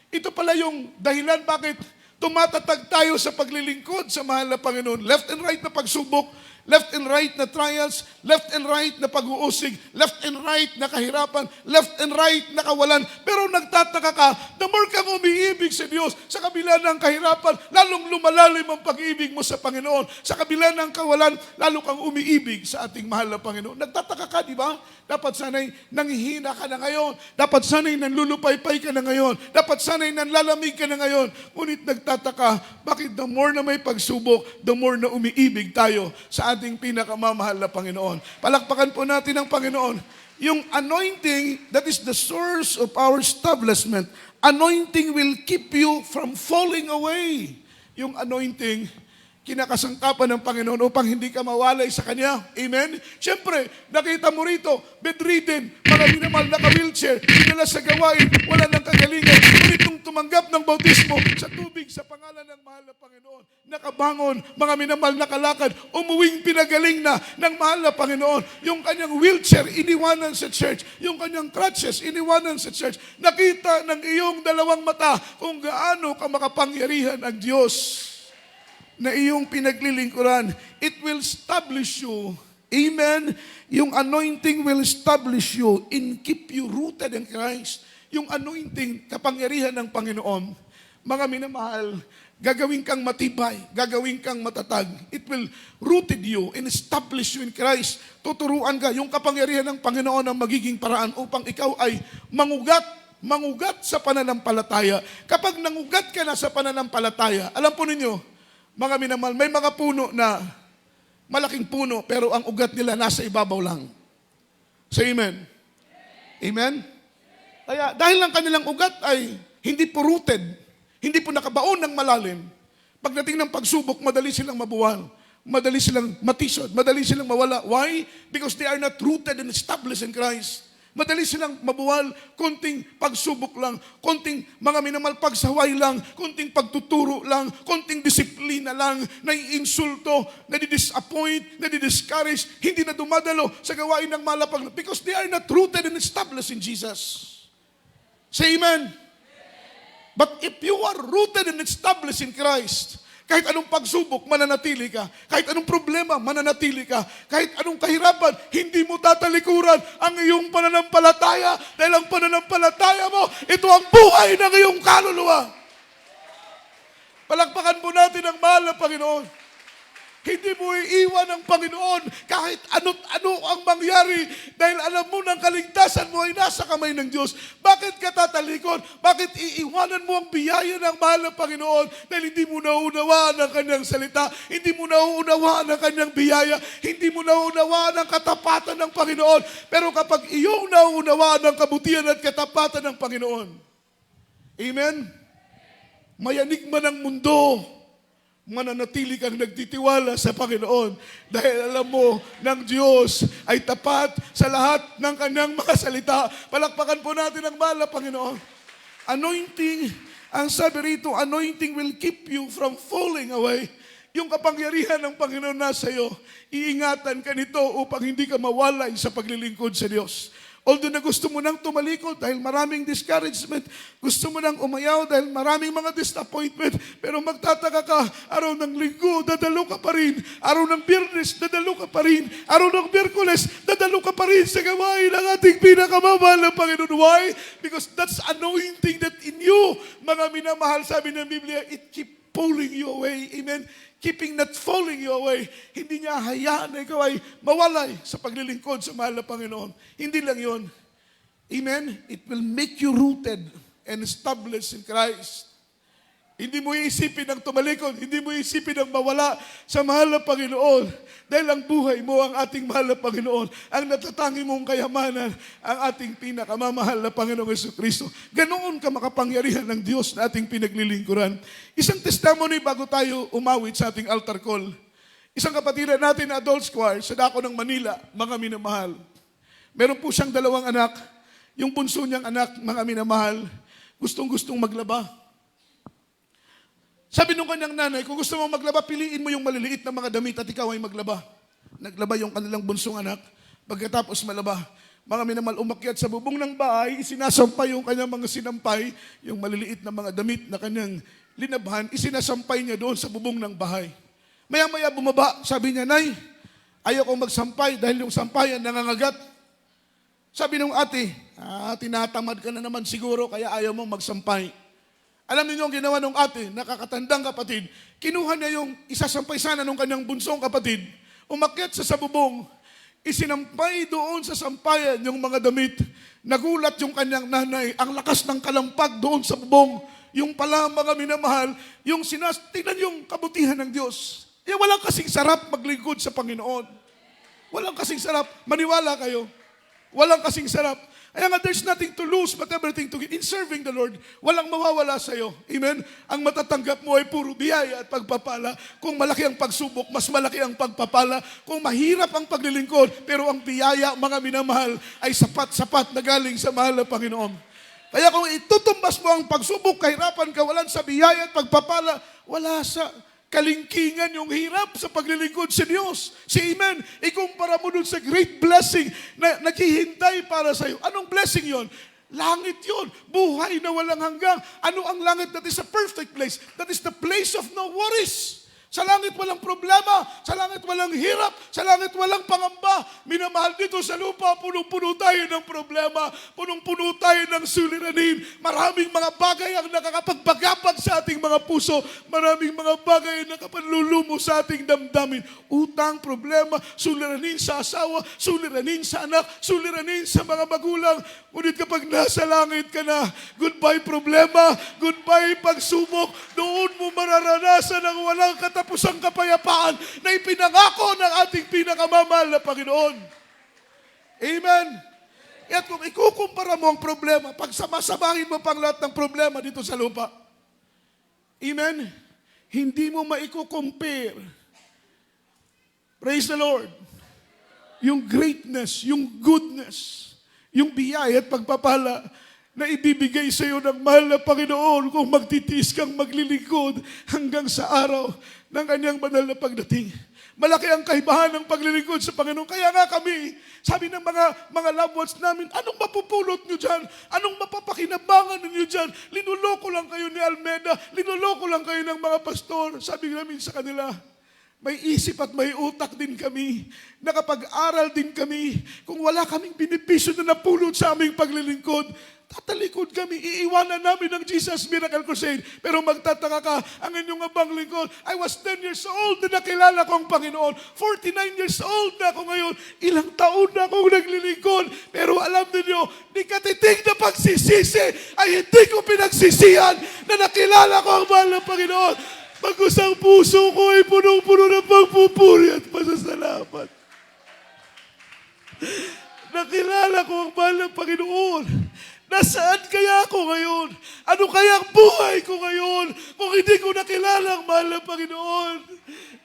ito pala yung dahilan bakit tumatatag tayo sa paglilingkod sa mahal na Panginoon. Left and right na pagsubok, left and right na trials, left and right na pag-uusig, left and right na kahirapan, left and right na kawalan. Pero nagtataka ka, the more kang umiibig sa Diyos, sa kabila ng kahirapan, lalong lumalalim ang pag-ibig mo sa Panginoon. Sa kabila ng kawalan, lalo kang umiibig sa ating mahal na Panginoon. Nagtataka ka, di ba? Dapat sanay nanghihina ka na ngayon. Dapat sanay nanlulupaypay ka na ngayon. Dapat sanay nanlalamig ka na ngayon. Ngunit nagtataka, bakit the more na may pagsubok, the more na umiibig tayo sa ating pinakamamahal na Panginoon. Palakpakan po natin ang Panginoon. Yung anointing, that is the source of our establishment. Anointing will keep you from falling away. Yung anointing, kinakasangkapan ng Panginoon upang hindi ka mawalay sa Kanya. Amen? Siyempre, nakita mo rito, bedridden, mga minamahal, naka-wheelchair, sinala sa gawain, wala ng kagalingan. Ngunit nung tumanggap ng bautismo sa tubig sa pangalan ng mahal na Panginoon, nakabangon, mga minamahal, nakalakad, umuwing pinagaling na ng mahal na Panginoon. Yung kanyang wheelchair, iniwanan sa church. Yung kanyang crutches, iniwanan sa church. Nakita ng iyong dalawang mata kung gaano ka makapangyarihan ang Diyos na iyong pinaglilingkuran. It will establish you. Amen? Yung anointing will establish you and keep you rooted in Christ. yung anointing, kapangyarihan ng Panginoon, mga minamahal, gagawin kang matibay, gagawin kang matatag. It will rooted you and establish you in Christ. Tuturuan ka, yung kapangyarihan ng Panginoon ang magiging paraan upang ikaw ay mangugat sa pananampalataya. Kapag nangugat ka na sa pananampalataya, alam po ninyo, mga minamahal, may mga puno na malaking puno, pero ang ugat nila nasa ibabaw lang. Say amen. Amen? Kaya dahil lang kanilang ugat ay hindi po rooted, hindi po nakabaon ng malalim. Pagdating ng pagsubok, madali silang mabuwal. Madali silang matisod. Madali silang mawala. Why? Because they are not rooted and established in Christ. Madali silang mabuwal. Konting pagsubok lang. Konting mga minamahal pagsaway lang. Konting pagtuturo lang. Konting disiplina lang. Naiinsulto. Nadi-disappoint. Nadi-discourage. Hindi na dumadalo sa gawain ng malapag. Because they are not rooted and established in Jesus. Say amen. But if you are rooted and established in Christ, kahit anong pagsubok, mananatili ka. Kahit anong problema, mananatili ka. Kahit anong kahirapan, hindi mo tatalikuran ang iyong pananampalataya. Dahil ang pananampalataya mo, ito ang buhay ng iyong kaluluwa. Palakpakan po natin ang mahal na Panginoon. Hindi mo iiwan ang Panginoon kahit ano't ano ang mangyari dahil alam mo ng kaligtasan mo ay nasa kamay ng Diyos. Bakit ka tatalikod? Bakit iiwanan mo ang biyaya ng mahal na Panginoon dahil hindi mo nauunawaan ang kanyang salita, hindi mo nauunawaan ang kanyang biyaya, hindi mo nauunawaan ang katapatan ng Panginoon. Pero kapag iyong nauunawaan ang kabutihan at katapatan ng Panginoon, amen? Mayanig man ang mundo, mananatili kang nagtitiwala sa Panginoon dahil alam mo ng Diyos ay tapat sa lahat ng kanyang mga salita. Palakpakan po natin ang mahal na Panginoon. Anointing, ang sabi rito, anointing will keep you from falling away. Yung kapangyarihan ng Panginoon nasa iyo, iingatan ka nito upang hindi ka mawalay sa paglilingkod sa Diyos. Although na gusto mo nang tumalikod dahil maraming discouragement, gusto mo nang umayaw dahil maraming mga disappointment, pero magtataka ka, araw ng linggo, dadalo ka pa rin. Araw ng Biyernes, dadalo ka pa rin. Araw ng Miyerkules, dadalo ka pa rin sa gawain ng ating pinakamamahal na Panginoon. Why? Because that's anointing that in you, mga minamahal, sabi ng Biblia, it keep pulling you away. Amen? Keeping not falling you away. Hindi niya hayaan na ikaw ay mawalay sa paglilingkod sa mahal na Panginoon. Hindi lang yun. Amen? It will make you rooted and established in Christ. Hindi mo iisipin ang tumalikod. Hindi mo iisipin ang mawala sa mahal na Panginoon. Dahil ang buhay mo, ang ating mahal na Panginoon, ang natatangi mong kayamanan, ang ating pinakamamahal na Panginoong Jesucristo. Ganoon ka makapangyarihan ng Diyos na ating pinaglilingkuran. Isang testimony bago tayo umawit sa ating altar call. Isang kapatiran natin na adult choir sa dako ng Manila, mga minamahal. Meron po siyang 2 anak. Yung bunso niyang anak, mga minamahal, gustong-gustong maglaba. Sabi nung kanyang nanay, kung gusto mong maglaba, piliin mo yung maliliit na mga damit at ikaw ay maglaba. Naglaba yung kanilang bunsong anak. Pagkatapos malaba, mga minamahal, umakyat sa bubong ng bahay, isinasampay yung kanyang mga sinampay, yung maliliit na mga damit na kanyang linabhan, isinasampay niya doon sa bubong ng bahay. Maya-maya bumaba, sabi niya, Nay, ayaw kong magsampay dahil yung sampayan nangangagat. Sabi nung ate, tinatamad ka na naman siguro kaya ayaw mong magsampay. Alam niyo ang ginawa ng ate, nakakatandang kapatid, kinuha niya yung isasampay sana ng kanyang bunsong kapatid, umakyat sa bubong, isinampay doon sa sampayan yung mga damit. Nagulat yung kanyang nanay, ang lakas ng kalampag doon sa bubong. Yung pala mga minamahal, yung tingnan yung kabutihan ng Diyos. Walang kasing sarap maglingkod sa Panginoon. Walang kasing sarap. Maniwala kayo. Walang kasing sarap. Kaya nga, there's nothing to lose but everything to gain. In serving the Lord, walang mawawala sa iyo. Amen? Ang matatanggap mo ay puro biyaya at pagpapala. Kung malaki ang pagsubok, mas malaki ang pagpapala. Kung mahirap ang paglilingkod, pero ang biyaya, mga minamahal, ay sapat-sapat na galing sa mahal na Panginoon. Kaya kung itutumbas mo ang pagsubok, kahirapan ka, walang sa biyaya at pagpapala, wala sa kalingkingan yung hirap sa paglilingkod sa Diyos. Si Amen. Ikumpara mo dun sa great blessing na naghihintay para sa iyo. Anong blessing yon? Langit yon. Buhay na walang hanggang. Ano ang langit? That is a perfect place. That is the place of no worries. Sa langit walang problema, sa langit walang hirap, sa langit walang pangamba. Minamahal, dito sa lupa, punong-puno tayo ng problema, punong-puno tayo ng suliranin. Maraming mga bagay ang nakakapagpagapag sa ating mga puso. Maraming mga bagay ang nakapanlulumo sa ating damdamin. Utang, problema, suliranin sa asawa, suliranin sa anak, suliranin sa mga magulang. Ngunit kapag nasa langit ka na, goodbye problema, goodbye pagsubok, doon mo mararanasan ang walang katapusang kapayapaan na ipinangako ng ating pinakamamahal na Panginoon. Amen? At kung ikukumpara mo ang problema, pag samasamahin mo pang lahat ng problema dito sa lupa, amen? Hindi mo maikukumpare. Praise the Lord. Yung greatness, yung goodness, yung biyaya at pagpapala na ibibigay sa iyo ng mahal na Panginoon kung magtitiis kang maglilingkod hanggang sa araw ng kanyang banal na pagdating. Malaki ang kaibahan ng paglilingkod sa Panginoon. Kaya nga kami, sabi ng mga loved ones namin, anong mapupulot nyo dyan? Anong mapapakinabangan ninyo dyan? Linuloko lang kayo ni Almeda, linuloko lang kayo ng mga pastor. Sabi namin sa kanila, may isip at may utak din kami. Nakapag-aral din kami. Kung wala kaming benepisyo na napulot sa aming paglilingkod, tatalikod kami, iiwanan namin ang Jesus Miracle Crusade. Pero magtataka ka, ang inyong abang lingkod, I was 10 years old na nakilala ko ang Panginoon. 49 years old na ako ngayon. Ilang taon na akong naglilingkod. Pero alam niyo, di katitig na pagsisisi ay hindi ko pinagsisihan na nakilala ko ang mahal ng Panginoon. Pagkus ang puso ko ay punong-puno ng pagpupuri at pasasalamat. Nakilala ko ang mahal ng Panginoon. Nasaan kaya ako ngayon? Ano kaya ang buhay ko ngayon kung hindi ko nakilala ang mahal ng Panginoon?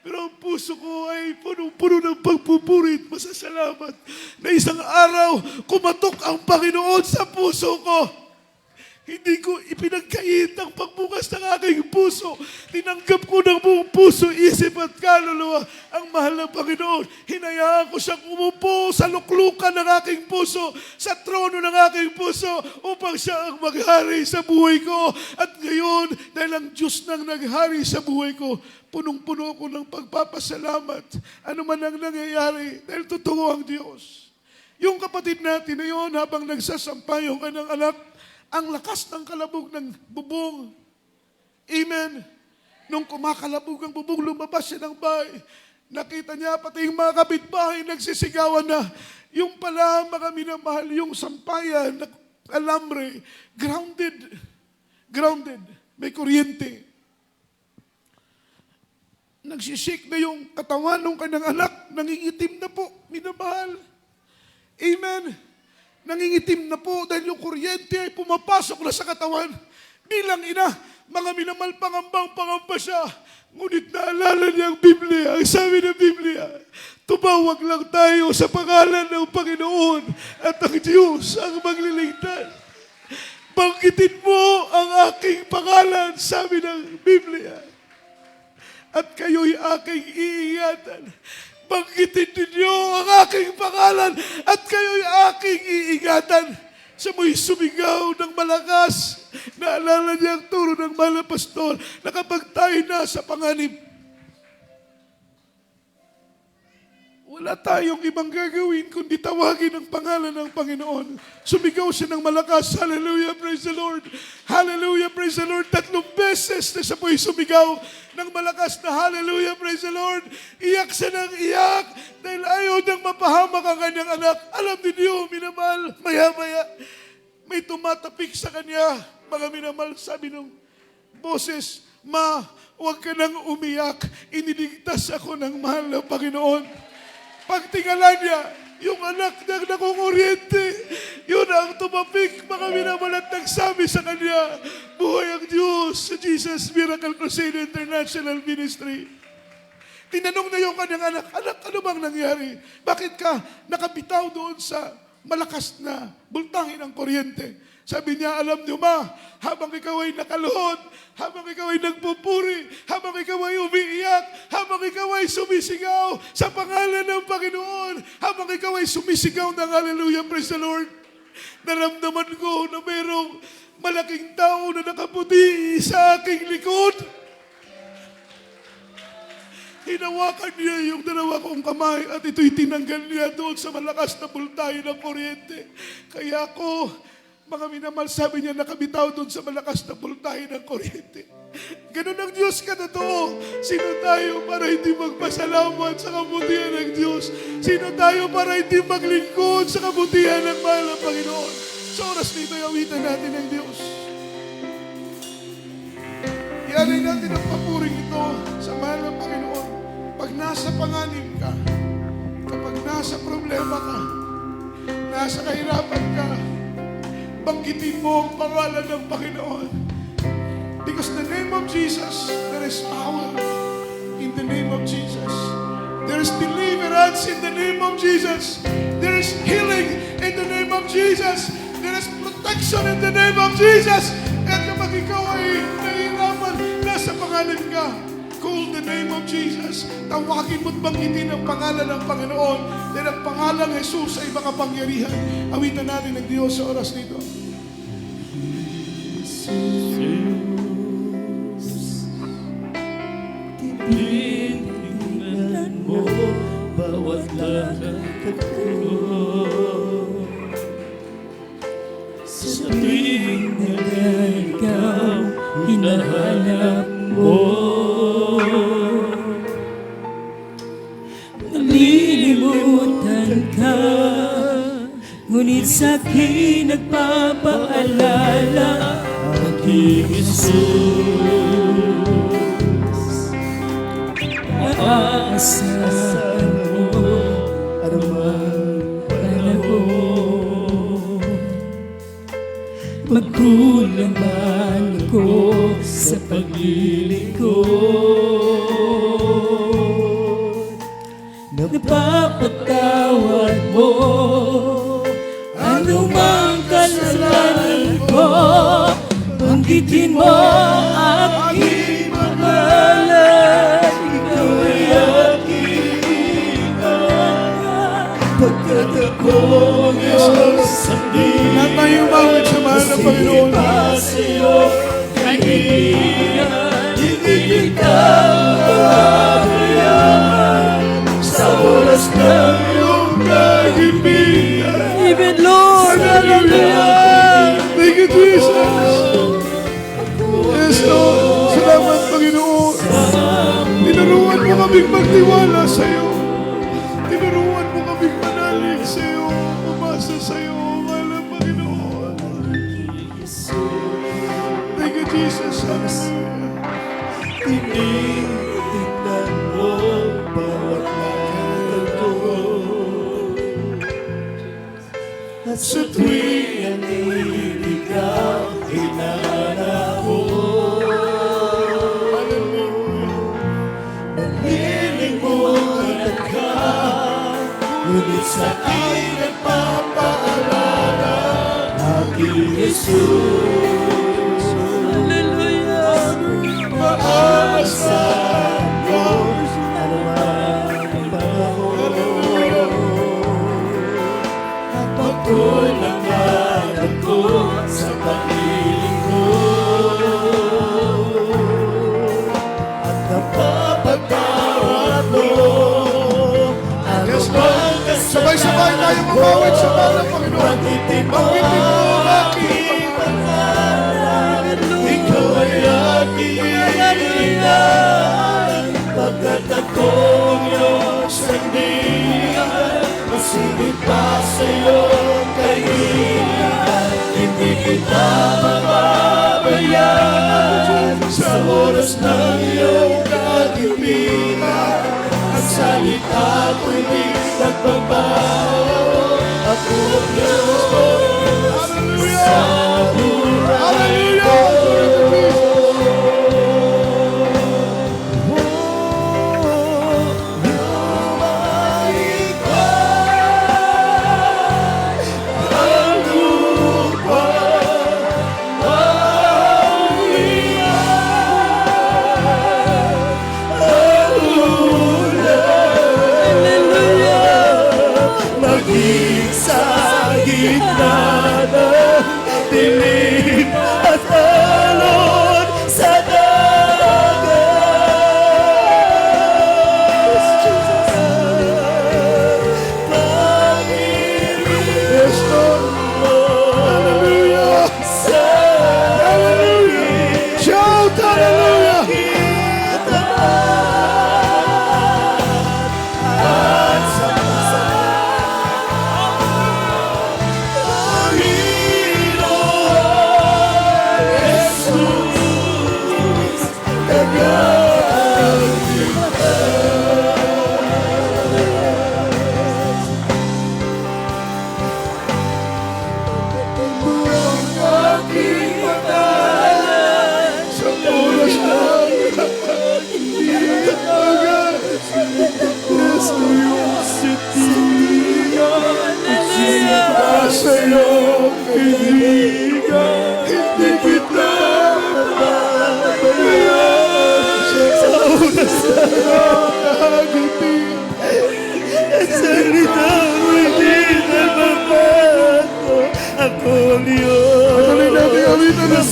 Pero ang puso ko ay punong-puno ng pagpupuri at pasasalamat na isang araw kumatok ang Panginoon sa puso ko. Hindi ko ipinagkait ang pagbukas ng aking puso. Tinanggap ko ng buong puso, isip at kaluluwa ang mahal ng Panginoon. Hinayaan ko siyang umupo sa luklukan ng aking puso, sa trono ng aking puso, upang siya ang maghari sa buhay ko. At ngayon, dahil ang Diyos nang naghari sa buhay ko, punong-puno ko ng pagpapasalamat. Ano man ang nangyayari, dahil totoo ang Diyos. Yung kapatid natin na yun, habang nagsasampay yung kanyang anak, ang lakas ng kalabog ng bubong. Amen. Nung kumakalabog ang bubong, lumabas siya ng bahay. Nakita niya pati yung mga kapitbahay nagsisigawan na. Yung pala, mga minamahal, yung sampayan, alambre, grounded. Grounded. May kuryente. Nagsisik na yung katawan ng kanyang anak. Nangingitim na po, minamahal. Amen. Nangingitim na po dahil yung kuryente ay pumapasok na sa katawan. Bilang ina, mga minamahal, pangamba siya. Ngunit naalala niya ang Biblia. Ang sabi ng Biblia, tumawag lang tayo sa pangalan ng Panginoon at ang Diyos ang magliligtas. Banggitin mo ang aking pangalan, sabi ng Biblia. At kayo'y aking iingatan. Banggitin ninyo ang aking pangalan at kayo'y aking iingatan. Siya mo'y sumigaw ng malakas. Naalala niya ang turo ng mahal na pastor na kapag tayo nasa panganib, wala tayong ibang gagawin kundi tawagin ang pangalan ng Panginoon. Sumigaw siya ng malakas. Hallelujah, praise the Lord. Hallelujah, praise the Lord. 3 beses na siya po'y sumigaw ng malakas na hallelujah, praise the Lord. Iyak siya ng iyak dahil ayaw nang mapahamak ang kanyang anak. Alam niyo, minamahal, maya-maya, may tumatapik sa kanya. Mga minamahal, sabi ng boses, Ma, huwag ka nang umiyak. Iniligtas ako ng mahal na Panginoon. Pagtingala niya, yung anak niyang nakukuryente, yun ang tumapik, mga minamahal, at nagsabi sa kanya, buhay ang Diyos sa Jesus Miracle Crusade International Ministry. Tinanong na yung kanyang anak, ano bang nangyari? Bakit ka nakabitaw doon sa malakas na bultangin ng kuryente? Sabi niya, alam niyo ma, habang ikaw ay nakaluhod, habang ikaw ay nagpupuri, habang ikaw ay umiiyak, habang ikaw ay sumisigaw sa pangalan ng Panginoon, habang ikaw ay sumisigaw ng hallelujah, praise the Lord, naramdaman ko na mayroong malaking tao na nakaputi sa aking likod. hinawakan niya yung dalawa kong kamay at ito'y tinanggal niya doon sa malakas na bultahe ng kuryente. Kaya ako, mga minamahal, sabi niya, nakabitaw doon sa malakas na bultahe ng kuryente. Ganun ang Diyos ka totoo. Sino tayo para hindi magpasalamat sa kabutihan ng Diyos? Sino tayo para hindi maglingkod sa kabutihan ng mahal ng Panginoon? Sa oras nito, awitan natin ang Diyos. Ialay natin ang papuring ito sa mahal ng Panginoon. Pag nasa panganib ka, kapag nasa problema ka, nasa kahirapan ka, banggitin mo ang pangalan ng Panginoon. Because the name of Jesus, there is power in the name of Jesus. There is deliverance in the name of Jesus. There is healing in the name of Jesus. There is protection in the name of Jesus. At kapag ikaw ay nahihirapan, nasa pangalan ka, call the name of Jesus. Tawagin mo't banggitin ang pangalan ng Panginoon. Dahil ang pangalan ng Jesus ay makapangyarihan. Awitan natin ng Diyos sa oras nito. Tingnan mo bawat lakad ko. Sa tuwing na ikaw hinahanap mo, nalilimutan ka, ngunit sa'kin nagpapaalala aking Jesus. Aasahan mo anumang panahon. Magkulang man ako sa paglilingkod, napapatawad mo anumang kasalanan ko. Banggitin mo aking pangalan, ikaw ay aking pagkat ako Diyos ang Lahat tayo umawit sa mahal ng Panginoon. sa'yo, kaibigan, hindi kita mapapayaman sa oras ng iyong kahibigan. Even Lord, Hallelujah! Thank you, Jesus! Yes, Lord. Salamat, Panginoon. Tinuruan mo kaming magtiwala sa iyo. Tinuruan mo kaming manalig sa iyo. Umasa sa iyo, mahal ng Panginoon. Thank you, Jesus. Hallelujah. Tingnan mo bawat lakad ko, at sa tuwing ang ikaw hinahanap mo, nalilimutan ka, ngunit sa'kin nagpapaalala aking Jesus. Hallelujah! Maasahan ko anumang panahon. Pagkulang man ako sa paglilingkod, at napapatawad mo anumang Sabay-sabay tayo umawit sa mahal ng Panginoon. Banggitin mo ang aking pangalan, ikaw ay aking iniingan. Pagkat akong Diyos ang diyan, masigit pa sa'yo kaibigan. Hindi kita mapapabayaan sa oras ng iyong kagipitan. Ang salita ko'y di nagbabago. Ako ang Diyos ko sa buhay ko. Maging sa gitna ng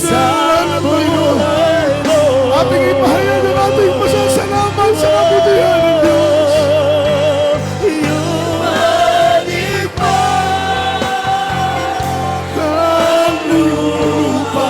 dalan, Panginoon. Ating ipahayag ang ating pasasalamat sa kabutihan ng Diyos. Ang lupa,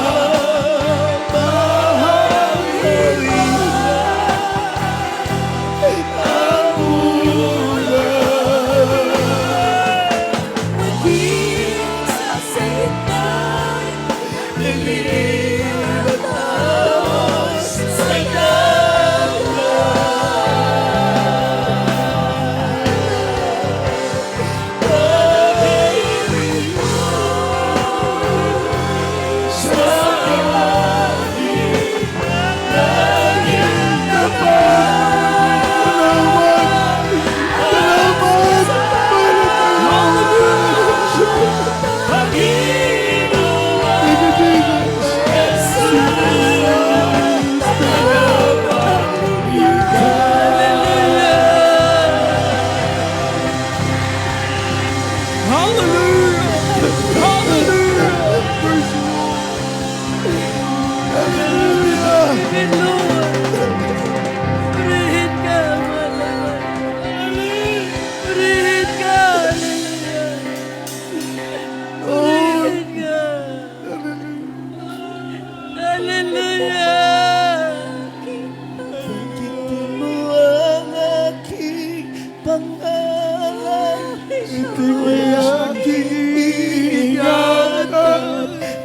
ang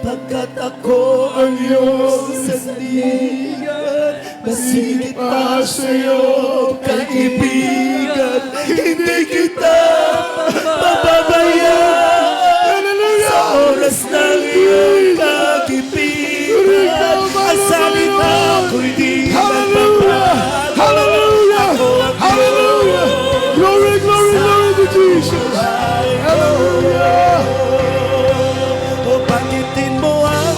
Pagkat ako ang iyong sandigan, masigit pa sa'yo, kaibigan, hindi kita pababayaan. Sa oras ng iyong kagipitan, ang salita ko'y di magbabago. Hallelujah! Hallelujah! Glory, glory, glory to Jesus! Hallelujah! O banggitin mo ang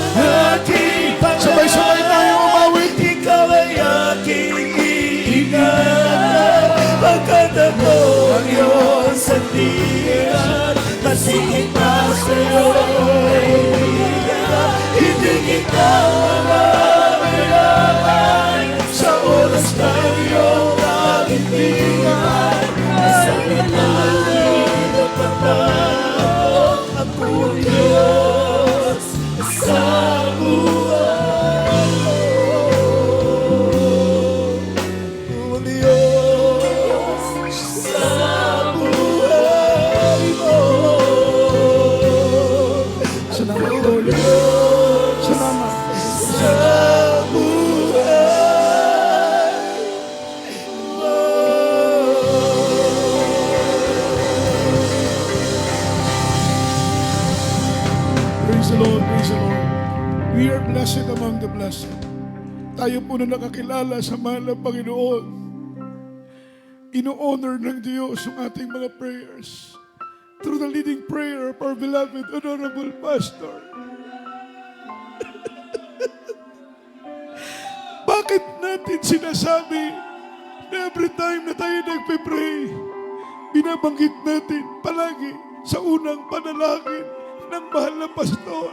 aking pangalan. Sabay-sabay tayo umawit. Ikaw ay aking iingatan. Pagkat ako ang iyong sandigan, masigit pa sa'yo, kaibigan. Hindi kita mababayaan. Sa oras ng iyong kagipitan, sa ilalim ng pagbabago, ako ang Diyos sa buhay mo. Ang Diyos sa buhay mo. Salamat, Lord. Salamat. Sa buhay mo. Praise the Lord, praise the Lord. We are blessed among the blessed. Tayo po na nakakilala sa mahal ng Panginoon. Ino-honor ng Diyos ang ating mga prayers through the leading prayer of our beloved Honorable Pastor. Bakit natin sinasabi na every time na tayo nagpe-pray, binabanggit natin palagi sa unang panalangin ng mahal na pastor.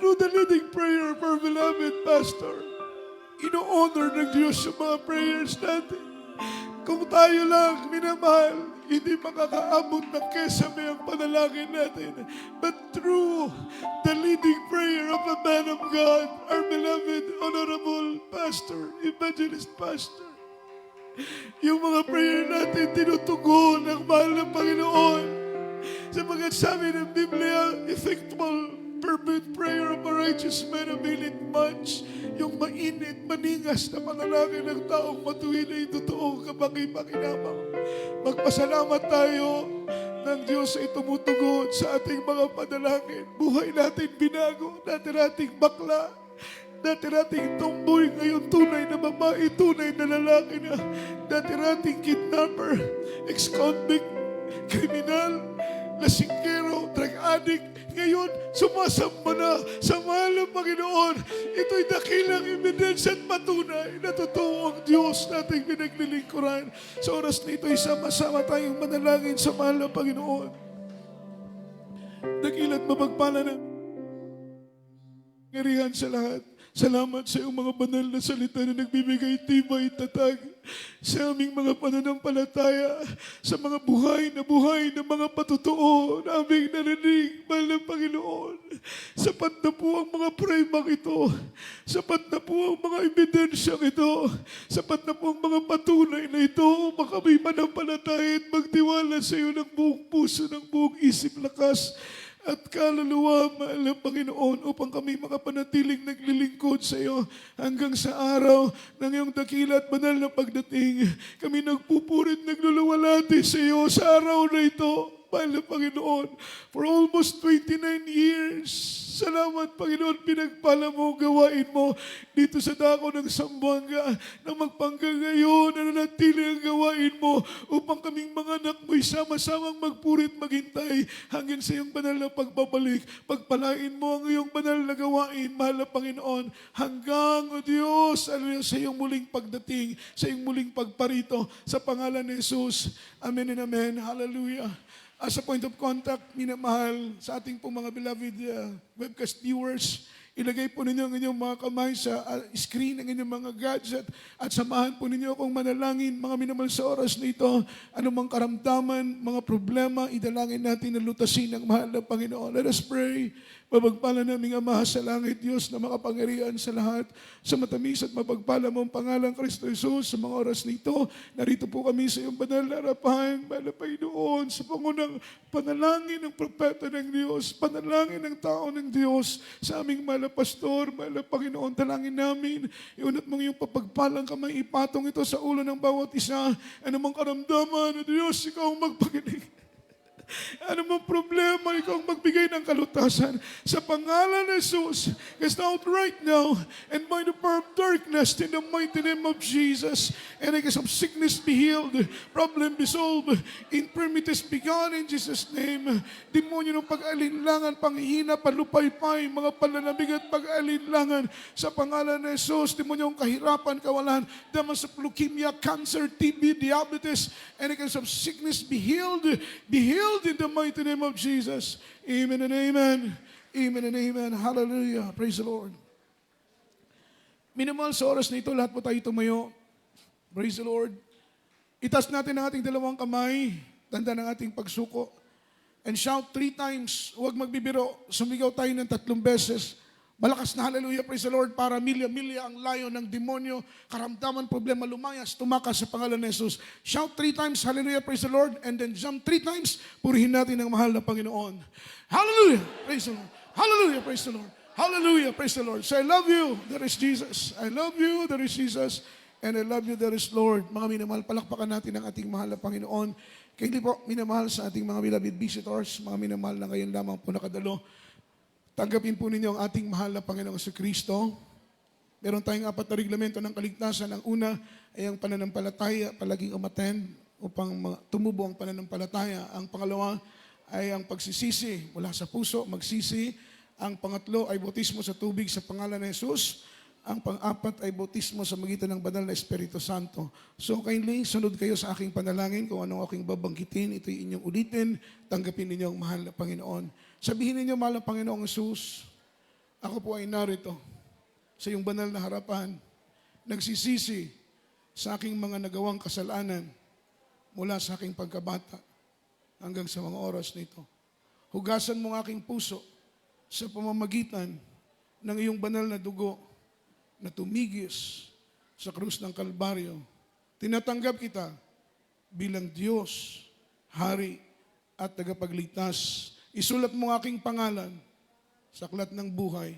Through the leading prayer of our beloved pastor, ino-honor ng Diyos sa mga prayers natin. Kung tayo lang minamahal, hindi makakaabot ng kesame ang panalangin natin. But through the leading prayer of a man of God, our beloved Honorable Pastor, Evangelist Pastor, yung mga prayer natin tinutugon ng mahal ng Panginoon. Sapagkat sabi ng Biblia, effectual fervent prayer of a righteous man availeth much. Yung mainit, maningas na panalangin ng taong matuwid ay totoo kapaki-pakinabang. Magpasalamat tayo ng Diyos ay tumutugon sa ating mga panalangin. Buhay natin binago, dati nating bakla, dati nating tomboy, ngayon tunay na babae, tunay na lalaki na. Dati nating kidnapper, ex-convict, kriminal, lasingkero, drug addict, ngayon sumasamba na sa mahal ng Panginoon. Ito'y dakilang ebidensya at patunay na totoo ang Diyos nating pinaglilingkuran. Sa oras na ito'y sama-sama tayong manalangin sa mahal ng Panginoon. Dakila't mapagpala na Ngarihan sa lahat. Salamat sa iyong mga banal na salita na nagbibigay tibay, tatag sa aming mga pananampalataya, sa mga buhay na mga patotoo na aming narinig, mahal ng Panginoon. Sapat na po ang mga premang ito. Sapat na po ang mga ebidensyang ito. Sapat na po ang mga patunay na ito upang kami manampalataya at magtiwala sa iyo ng buong puso, ng buong isip, lakas, at kaluluwa, mahal ng Panginoon, upang kami makapanatiling naglilingkod sa iyo hanggang sa araw ng iyong dakila at banal na pagdating. Kami nagpupurit, nagluluwalhati sa iyo sa araw na ito, mahal ng Panginoon, for almost 29 years. Salamat, Panginoon, pinagpala mo, gawain mo dito sa dako ng Zamboanga na magpanggang ngayon na nanatili ang gawain mo upang kaming mga anak mo'y sama-samang magpurit, maghintay hanggang sa iyong banal na pagbabalik. Pagpalain mo ang iyong banal na gawain, mahal na Panginoon, hanggang, O Diyos, sa iyong muling pagdating, sa iyong muling pagparito, sa pangalan ni Jesus. Amen and amen. Hallelujah. As a point of contact, minamahal sa ating pong mga beloved webcast viewers, ilagay po ninyo ang inyong mga kamay sa screen ng inyong mga gadget at samahan po ninyo akong manalangin, mga minamahal sa oras na ito, anumang karamdaman, mga problema, idalangin natin na lutasin ng mahal na Panginoon. Let us pray. Mapagpala naming Ama sa langit, Diyos na makapangyarihan sa lahat, sa matamis at mapagpala mong pangalang Kristo Jesus sa mga oras nito. Narito po kami sa iyong banal na harapan, mahal na Panginoon, sa pangunang panalangin ng propeta ng Diyos, panalangin ng tao ng Diyos, sa aming mahal na pastor, mahal na Panginoon, talangin namin, iunat mong iyong papagpalang kamay, ipatong ito sa ulo ng bawat isa, anumang karamdaman, Diyos, ikaw ang magpakinig. Ano mong problema, ikaw ang magbigay ng kalutasan. Sa pangalan ni Jesus, cast out right now, and by the power of darkness, in the mighty name of Jesus, and because of sickness be healed, problem be solved, infirmities be gone in Jesus' name. Demonyo ng pag-alinlangan, panghihina, palupaypay, mga palanamig at pag-alinlangan, sa pangalan ni Jesus, demonyo ng kahirapan, kawalan, damas of leukemia, cancer, TB, diabetes, and because of sickness be healed in the mighty name of Jesus. Amen and amen. Amen and amen. Hallelujah. Praise the Lord. Minamahal sa oras na ito, lahat po tayo tumayo. Praise the Lord. Itas natin ang ating dalawang kamay, tanda ng ating pagsuko, and shout 3 times. Huwag magbibiro. Sumigaw tayo ng 3 beses. Malakas na hallelujah, praise the Lord, para milya-milya ang layo ng demonyo, karamdaman, problema, lumayas, tumakas sa pangalan ni Jesus. Shout 3 times, hallelujah, praise the Lord, and then jump 3 times, purihin natin ang mahal na Panginoon. Hallelujah, praise the Lord. Hallelujah, praise the Lord. Hallelujah, praise the Lord. So I love you, there is Jesus. I love you, there is Jesus. And I love you, there is Lord. Mga minamahal, palakpakan natin ang ating mahal na Panginoon. Kaya hindi po minamahal sa ating mga beloved visitors, mga minamahal na ngayon lamang po nakadalo. Tanggapin po ninyo ang ating mahal na Panginoong Kristo. Meron tayong 4 na reglamento ng kaligtasan. Ang una ay ang pananampalataya, palaging umattend upang tumubo ang pananampalataya. Ang pangalawa ay ang pagsisisi mula sa puso, magsisi. Ang pangatlo ay bautismo sa tubig sa pangalan ni Jesus. Ang pang-apat ay bautismo sa magitan ng banal na Espiritu Santo. So kindly, sunod kayo sa aking panalangin. Kung anong aking babanggitin, ito'y inyong ulitin. Tanggapin ninyo ang mahal na Panginoon. Sabihin ninyo, mahal na Panginoong Jesus, ako po ay narito sa iyong banal na harapan, nagsisisi sa aking mga nagawang kasalanan mula sa aking pagkabata hanggang sa mga oras nito. Hugasan mo ang aking puso sa pamamagitan ng iyong banal na dugo na tumigis sa krus ng Kalbaryo. Tinatanggap kita bilang Diyos, Hari at tagapagligtas. Isulat mo ang aking pangalan sa aklat ng buhay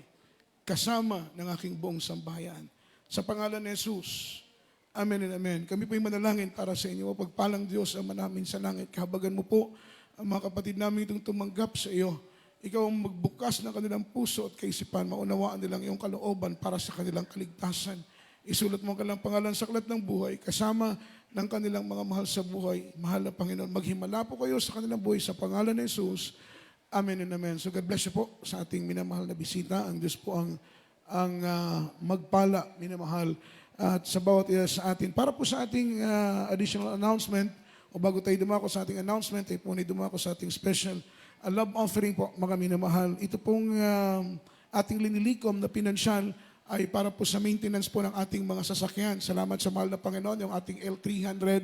kasama ng aking buong sambahayan. Sa pangalan ni Jesus. Amen and amen. Kami po'y manalangin para sa inyo. Pagpalang Diyos ang namin sa langit. Kahabagan mo po ang mga kapatid namin itong tumanggap sa iyo. Ikaw ang magbukas ng kanilang puso at kaisipan. Maunawaan nilang iyong kalooban para sa kanilang kaligtasan. Isulat mo ang kanilang pangalan sa aklat ng buhay kasama ng kanilang mga mahal sa buhay. Mahal na Panginoon, maghimala po kayo sa kanilang buhay sa pangalan ni Jesus. Amen and amen. So God bless you po sa ating minamahal na bisita. Ang Diyos po ang magpala, minamahal, at sa bawat isa sa atin. Para po sa ating additional announcement, o bago tayo dumako sa ating announcement, tayo po dumako sa ating special love offering po, mga minamahal. Ito pong ating linilikom na pinansyal ay para po sa maintenance po ng ating mga sasakyan. Salamat sa mahal na Panginoon, yung ating L300,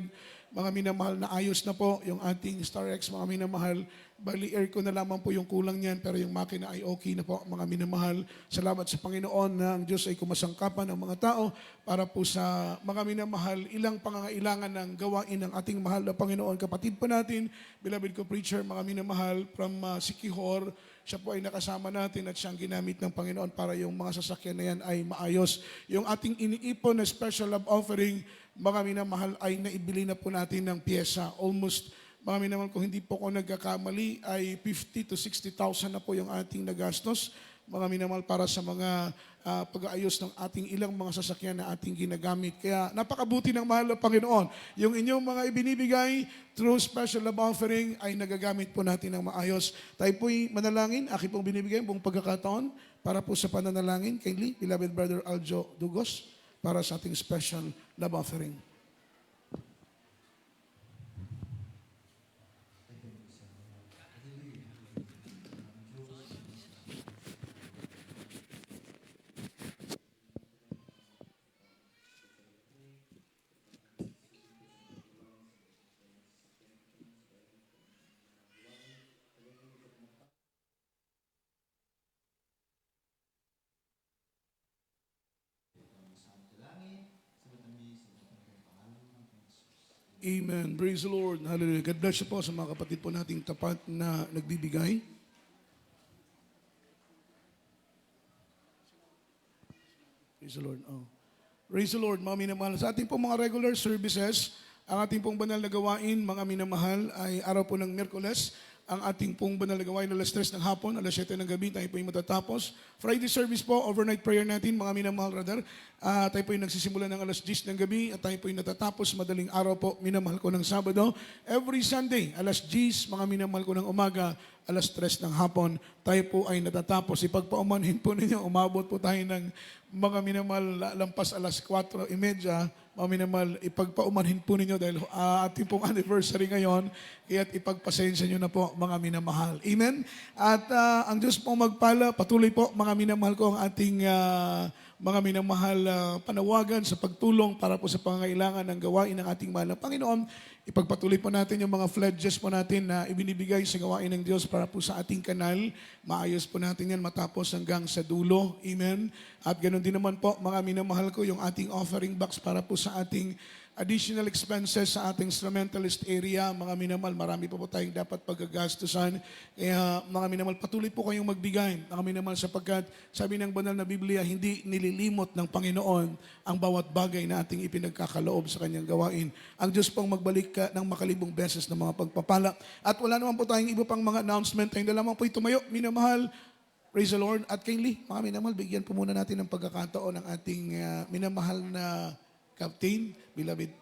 mga minamahal na ayos na po, yung ating Star X, mga minamahal, bali aircon na lamang po yung kulang niyan, pero yung makina ay okay na po, mga minamahal. Salamat sa Panginoon na ang Diyos ay kumasangkapan ng mga tao para po sa mga minamahal, ilang pangangailangan ng gawain ng ating mahal na Panginoon. Kapatid po natin, beloved ko preacher, mga minamahal, from Sikihor, siya po ay nakasama natin at siyang ginamit ng Panginoon para yung mga sasakyan na yan ay maayos. Yung ating iniipon na special love offering, mga minamahal, ay naibili na po natin ng pyesa. Almost, mga minamahal, kung hindi po ako nagkakamali, ay 50 to 60,000 na po yung ating nagastos. Mga minamahal, para sa mga pag-aayos ng ating ilang mga sasakyan na ating ginagamit. Kaya napakabuti ng mahal na Panginoon. Yung inyong mga ibinibigay through special love offering ay nagagamit po natin ng maayos. Tayo po'y manalangin. Akin pong binibigay buong pagkakataon para po sa pananalangin. Kindly, beloved brother Aljo Dugos, para sa ating special love offering. Amen. Praise the Lord. Hallelujah. God bless you po sa mga kapatid po nating tapat na nagbibigay. Praise the Lord. Oh. Praise the Lord, mga minamahal. Sa ating pong mga regular services, ang ating pong banal na gawain, mga minamahal, ay araw po ng Miyerkules. Ang ating pong banal na gawain, alas 3 ng hapon, alas 7 ng gabi, tayo po yung matatapos. Friday service po, overnight prayer natin, mga minamahal, rather. Tayo po yung nagsisimula ng alas 10 ng gabi, at tayo po yung natatapos madaling araw po, minamahal ko ng Sabado. Every Sunday, alas 10, mga minamahal ko ng umaga, alas 3 ng hapon, tayo po ay natatapos. Ipagpaumanhin po ninyo, umabot po tayo ng mga minamahal, lampas alas 4:30, mga minamahal, ipagpaumanhin po ninyo dahil ating pong anniversary ngayon, kaya't ipagpasensya nyo na po, mga minamahal. Amen? At ang Diyos po magpala, patuloy po, mga minamahal ko, ang ating mga minamahal panawagan sa pagtulong para po sa pangangailangan ng gawain ng ating mahal na Panginoon. Ipagpatuloy po natin yung mga pledges po natin na ibinibigay sa gawain ng Diyos para po sa ating kanal. Maayos po natin yan matapos hanggang sa dulo. Amen? At ganoon din naman po, mga minamahal ko, yung ating offering box para po sa ating additional expenses sa ating instrumentalist area. Mga minamahal, marami pa po tayong dapat paggagastusan. Kaya mga minamahal, patuloy po kayong magbigay. Mga minamahal, sapagkat sabi ng banal na Biblia, hindi nililimot ng Panginoon ang bawat bagay na ating ipinagkakaloob sa kanyang gawain. Ang Diyos pong magbalik ka ng makalibong beses ng mga pagpapala. At wala naman po tayong iba pang mga announcement. Tayong lamang po'y tumayo, minamahal. Praise the Lord. At kindly, mga minamahal, bigyan po muna natin ng pagkakataon ng ating minamahal na Captain, beloved.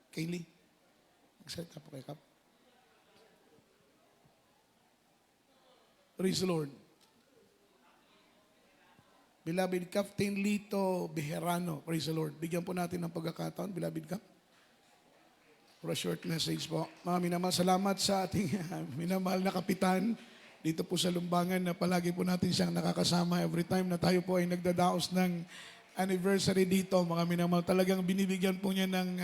Kaylee, mag-set up po kay Cap. Praise the Lord. Beloved Captain Lito Bejerano, praise the Lord. Bigyan po natin ng pagkakataon, beloved Cap. For a short message po. Mga minamahal, salamat sa ating minamahal na kapitan dito po sa Lumbangan na palagi po natin siyang nakakasama every time na tayo po ay nagdadaos ng anniversary dito, mga minamahal. Talagang binibigyan po niya ng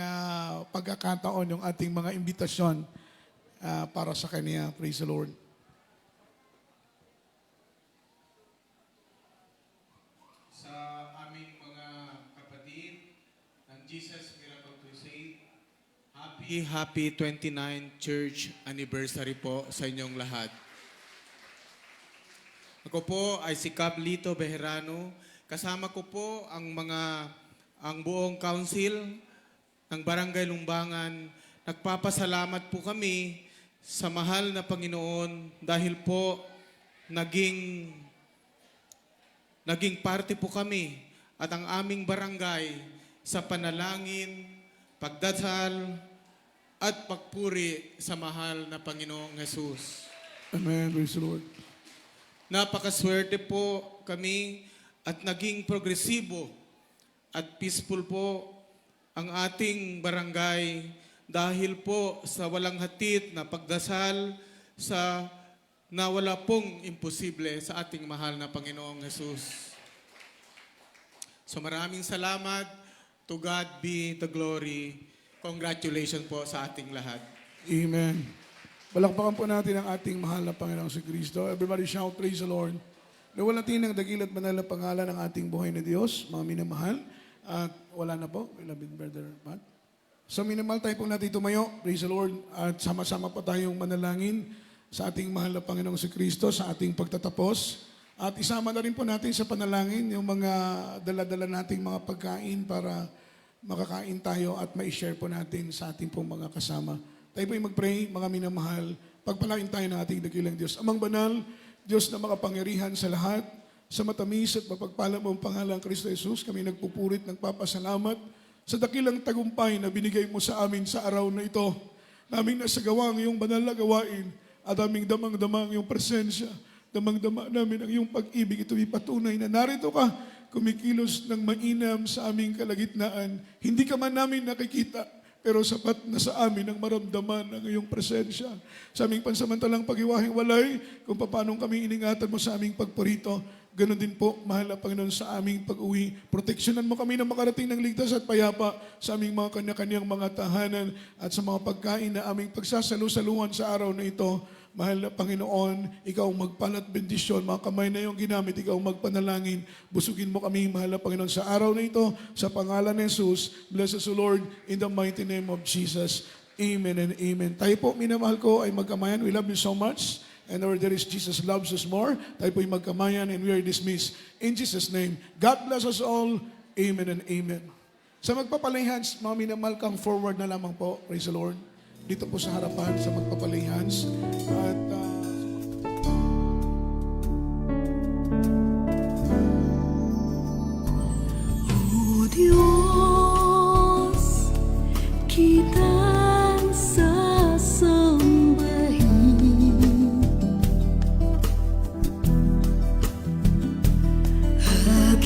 pagkakataon yung ating mga imbitasyon para sa kanya. Praise the Lord. Sa aming mga kapatid ng Jesus Miracle Crusade, happy 29th Church Anniversary po sa inyong lahat. Ako po ay si Cap Lito Bejerano. Kasama ko po ang buong council ng Barangay Lumbangan. Nagpapasalamat po kami sa mahal na Panginoon dahil po naging parte po kami at ang aming barangay sa panalangin, pagdasal at pagpuri sa mahal na Panginoong Jesus. Amen. Praise the Lord. Napakaswerte po kami at naging progresibo at peaceful po ang ating barangay dahil po sa walang hatid na pagdasal sa na wala pong imposible sa ating mahal na Panginoong Jesus. So maraming salamat. To God be the glory. Congratulations po sa ating lahat. Amen. Palakpakan po natin ang ating mahal na Panginoong si Kristo. Everybody shout, praise the Lord. Nawalatin ang dakil at banal na pangalan ng ating buhay na Diyos, mga minamahal. At wala na po, beloved brother Matt. So minamahal tayo po natin tumayo, praise the Lord. At sama-sama po tayong manalangin sa ating mahal na Panginoong si Kristo, sa ating pagtatapos. At isama na rin po natin sa panalangin yung mga dala-dala nating mga pagkain para makakain tayo at ma-share po natin sa ating pong mga kasama. Tayo po yung mag-pray, mga minamahal. Pagpalain tayo ng ating dakilang Diyos. Amang banal, Diyos na makapangyarihan sa lahat, sa matamis at mapagpala mo ang pangalang Kristo Jesus, kami nagpupurit ng papasalamat sa dakilang tagumpay na binigay mo sa amin sa araw na ito. Naming nasagawa ang iyong banal na gawain at aming damang-dama ang iyong presensya. Damang-dama namin ang iyong pag-ibig. Ito'y patunay na narito ka, kumikilos ng mainam sa aming kalagitnaan. Hindi ka man namin nakikita, pero sapat na sa amin ang maramdaman ng iyong presensya. Sa aming pansamantalang paghiwa-hiwalay, kung paano kami iningatan mo sa aming pagpurito, ganon din po, mahal na Panginoon, sa aming pag-uwi. Proteksyonan mo kami na makarating ng ligtas at payapa sa aming mga kanya-kanyang mga tahanan at sa mga pagkain na aming pagsasalu-saluhan sa araw na ito. Mahal na Panginoon, ikaw ang magpalat bendisyon, mga kamay na iyong ginamit, ikaw ang magpanalangin. Busugin mo kami, mahal na Panginoon, sa araw na ito, sa pangalan ni Jesus. Bless us, O Lord, in the mighty name of Jesus. Amen and amen. Tayo po, minamahal ko, ay magkamayan. We love you so much. And where there is Jesus loves us more. Tayo po ay magkamayan and we are dismissed. In Jesus' name, God bless us all. Amen and amen. Sa magpapalay-hands, mga minamahal, come forward na lamang po. Praise the Lord. Dito po sa harapan, sa magpapalay-hands. At O Diyos, kitang sasambahin at